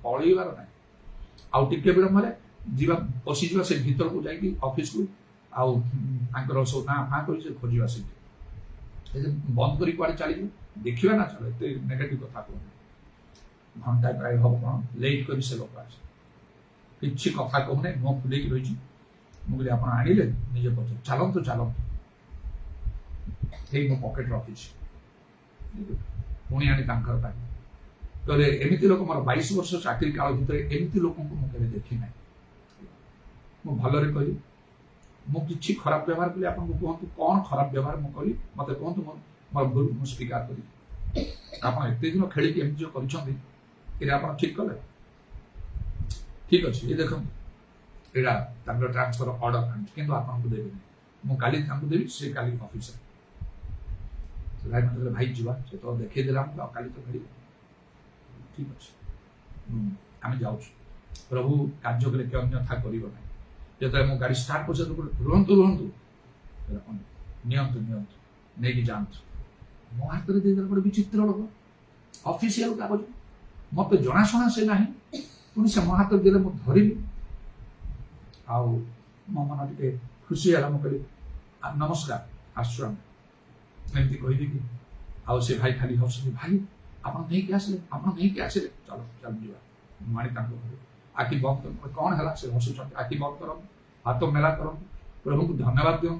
पड़ेबार ना आउ टे विलम्ब जीवा पशिजा से भीतर को जाकि ऑफिस को आउ सब ना फाँ कर खोजा से बंद कर कुआड़े चलिए देखा ना चलो ये नेगेटिव कथा कहूँ घंटा प्राय हम कौन लेट कर से लोक आस कि कथा कहूना मुह फुल रही मुझे आप आनिले निजे पचार चलतु चलतु मो पकेट रखी पुणी आनी कहले एमती लोक मोर 22 वर्ष चाकरी काल भितर एमती लोक मुझे देखी ना मुझे भलरे कहली मुझे खराब व्यवहार कली आपको कहतु कौन खराब व्यवहार मुझे कली मत कहतु मोर भूल मुझे स्वीकार करी आप एत दिन खेलिक एमती जो कर ठीक कले ठीक अच्छे ये देख यहाँ ट्रांसफर ऑर्डर कि आपको देवी मुझे काली देवी से काली ऑफिसर भाई मतलब भाई जीवा से तो देखे देला काली तो खेल ठीक अच्छे आम जाऊँ प्रभु कार्य कले कि अन्यथा कर जो मो गाड़ी स्टार्ट कर रुहतु रुहतु नियंतु नियंतु नहीं जातु मो हाथ में दे गोटे विचित्र लोक ऑफिशियल कागज मत जनाशुना से ना पुणी से मो हाथ में देले मुझे धरली आउ मो मन टे खुशी है मुझे नमस्कार आसुआम एमती कहीदे कि आउ से भाई खाली हसुनी भाई आप नहीं आसिले चलो चल जा माणी आखि बंद कर कौन है से हसुच आखि बंद कर हाथ मेला कर प्रभु को धन्यवाद दियो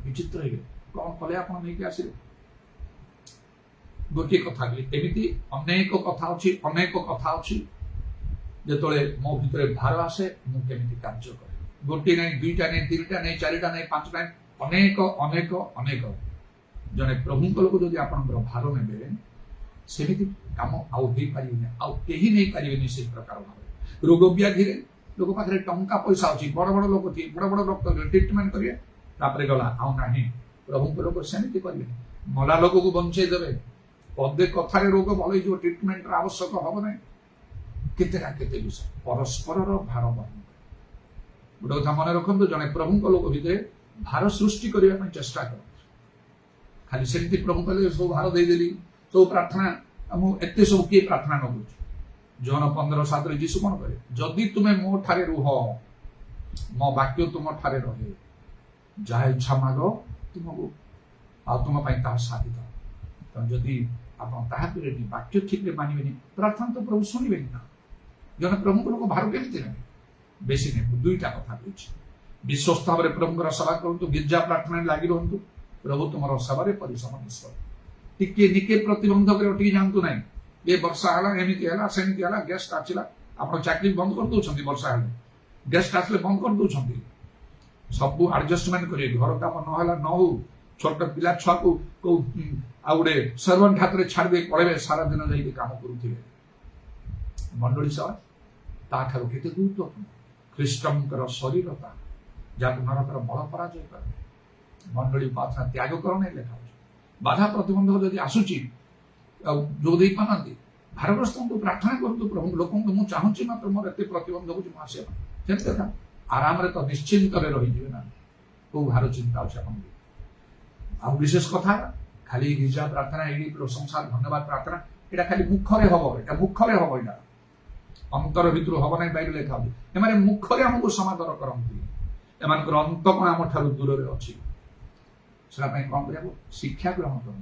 विचित्र हो गए कौन कले आप नहीं आसिले गोटे कथा एमती अनेक कथा अच्छी যেতবে মো ভিতরে ভার আসে মু কেমিতি কার্য করে গোটি নাই দুইটা নাই তিনটা নাই চারিটা নাই পাঁচটা নাই অনেক অনেক অনেক জনে প্রভুঙ্ক লোক যদি আপনার ভার নেবে সেমিতি কাম আউ হয়ে পারিবেনি আউ কেহি নেই পারিবেনি সেই প্রকার ভাবে রোগ ব্যাধিরে লোক পাখে টঙ্কা পয়সা ଅଛି বড় বড় লোক থি বড় বড় ডক্টর ট্রিটমেন্ট করিয়ে তারপরে গলা আউ ନାହିଁ প্রভুঙ্ক লোক সেমিতি করিবে মলা লোকକୁ বঞ্চাই দেবে পদে কথারে রোগ ভাল হয়ে যাব ট্রিটমেন্টর আবশ্যক হব না केतेटा केते विषय परस्पर भार बहन गोटे कथा मन रखु जड़े प्रभु लोक भितर भार सृष्टि करने चेष्टा कर खाली सेमती प्रभु कहले सब भार देदेली सब प्रार्थना एत सब किए प्रार्थना न कर जन 15:7 जीशु कौन कहे जदि तुम्हें मो ठारे रुह मो वाक्य तुम ठारे रहे जहा इच्छा माग तुमको तुम साधित जदि आप वाक्य ठीक मानवे प्रार्थना तो प्रभु शुणे ना जन प्रभु लोक भार केमती ना बेसी नहीं दुईटा कथा कही विश्वस्त भाव प्रभुर सेवा करूँ गिर्जा प्रार्थना लगी रुहतु प्रभु तुम सेवा परिश्रम निश्चय टिके निके प्रतिबंधक टे जातु ना ये वर्षा है एमती है सेमती है गेस्ट आसला आप चाकरी बंद कर दौरान वर्षा है गेस्ट आसले बंद कर दौरान सब आडजस्टमेंट करेंगे घर काम ना न हो छोट पिला छुआ को गोटे सर्वेंट हाथ में छाड़ दे पड़े सारा दिन जाइए काम करुवे मंडली सेवा ताठार केते गुरुत्वपूर्ण ख्रीष्टर शरीरता जहाँ नरकर बल पराजय कर मंडली प्रार्थना त्याग करण लेखा बाधा प्रतिबंधक जदि आसूची जो दे पाना भारग्रस्त प्रार्थना करूँ प्रभु लोक मुझे चाहूँगी मात्र मोर एत प्रतिबंधक आसवा आराम तो निश्चिंत रही ना को भार चिंता अच्छे आप विशेष कथा खाली गिर्जा प्रार्थना ये प्रशंसा धन्यवाद प्रार्थना यहाँ खाली मुखरे हम यहाँ मुखरे हम यहाँ अंतर भितर हम ना बैर लेखा एम मुखरे आमको समादर करती एम अंत कौन आम ठार दूर अच्छी कौन कर शिक्षा ग्रहण कर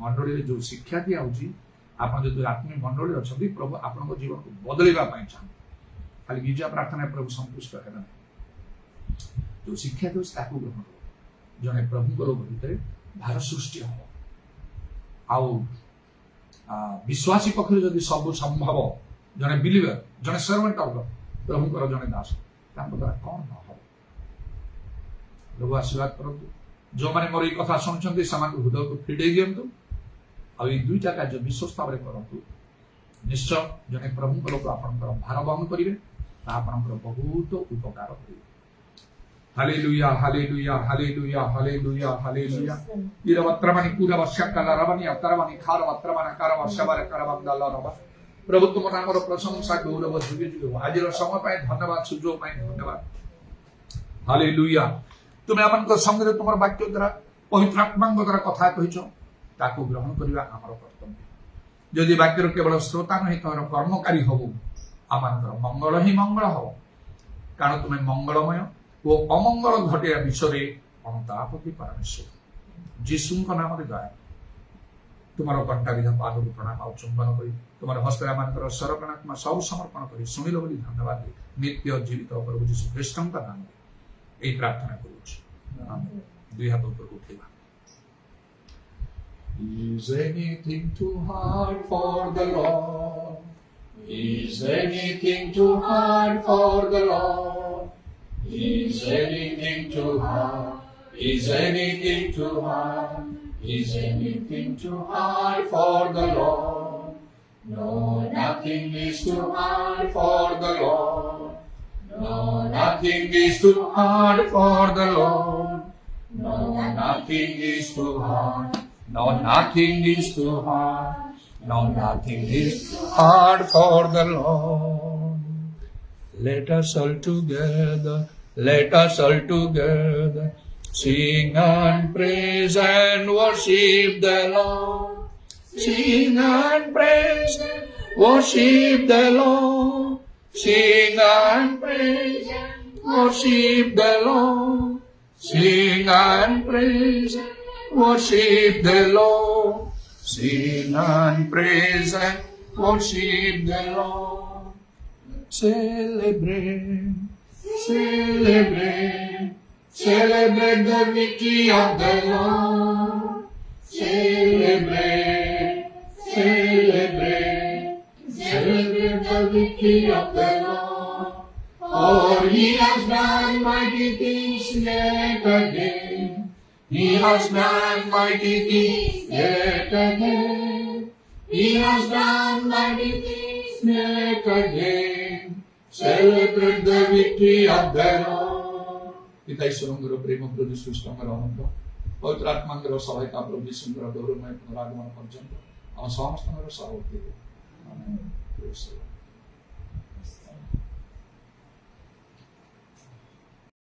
मंडली जो शिक्षा दिखाई आप जो आत्मीय मंडली अच्छा प्रभु आप जीवन को बदलवा चाहते खाली गिर्जा प्रार्थना प्रभु संतुष्ट है जो शिक्षा दे ग्रहण कर जड़े प्रभु लोक भितर भार सृष्टि हम विश्वासी पक्ष जदि सब संभव जड़े बिलीवर जड़े सर्वेंट ऑफ गॉड प्रभुकर जड़े दास द्वारा कौन न हो प्रभु आशीर्वाद करतु जो मैंने मोर ये कथा शुणुंट से हृदय को फिटे दिंतु आ दुईटा कार्य विश्वस्त भाव करूँ निश्चय जड़े प्रभु लोक आप भार बहन करेंगे बहुत उपकार करेंगे hallelujah hallelujah hallelujah hallelujah hallelujah इरवत्रमणि पूरवश्यकलरवनि अतरवनि खारवत्रमन करवश्यवर करवंदलरव प्रभु तुम नामर प्रशंसा गौरव जुगे जुगे आज समय पाए धन्यवाद सुजोग पाए धन्यवाद हालेलुया तुम आमन संगे तुम वाक्य द्वारा पवित्र आत्मा द्वारा कथा कहिछ ताको ग्रहण करबा हमर कर्तव्य यदि वाक्यर केवल श्रोता नहीं तोर कर्मकारी हबो आमन मंगल ही मंगल हो कारण तुम मंगलमय वो अमंगल घटिया विषय अनुतापति परमेश्वर जीशु नाम दया तुम कंटा विधा पाद को प्रणाम आ चुंबन कर तुम हस्तरामान सरकणात्मा सब समर्पण कर शुणिल बोली धन्यवाद नित्य जीवित प्रभु जीशु ख्रीष्ट नाम यही प्रार्थना करुँ दुई हाथ ऊपर उठेगा Is anything too hard for the Lord? Is anything too hard for the Lord? Is anything too hard? Is anything too hard? Is anything too hard for the Lord? No, nothing is too hard for the Lord. No, nothing is too hard for the Lord. No, nothing is too hard. No, nothing is too hard. No, nothing is too hard for the Lord. Let us all together sing and praise and worship the Lord. Sing and praise and worship the Lord. Sing and praise and worship the Lord. Sing and praise and worship the Lord. Sing and praise and worship the Lord. Celebrate, celebrate, celebrate the victory of the Lord. Celebrate, Celebrate, celebrate the victory of the Lord. For He has done mighty things yet again. He has done mighty things yet again. He has done mighty things yet again. Celebrate the victory of the Lord. పితైశ్వరంలో ప్రేమ ప్రతి సృష్టంగా రావడంలో పవిత్రాత్మంగా సహాయక ప్రభు సుందర గౌరవమైన పునరాగమన పర్యంతం ఆ సమస్తంగా సాగుతుంది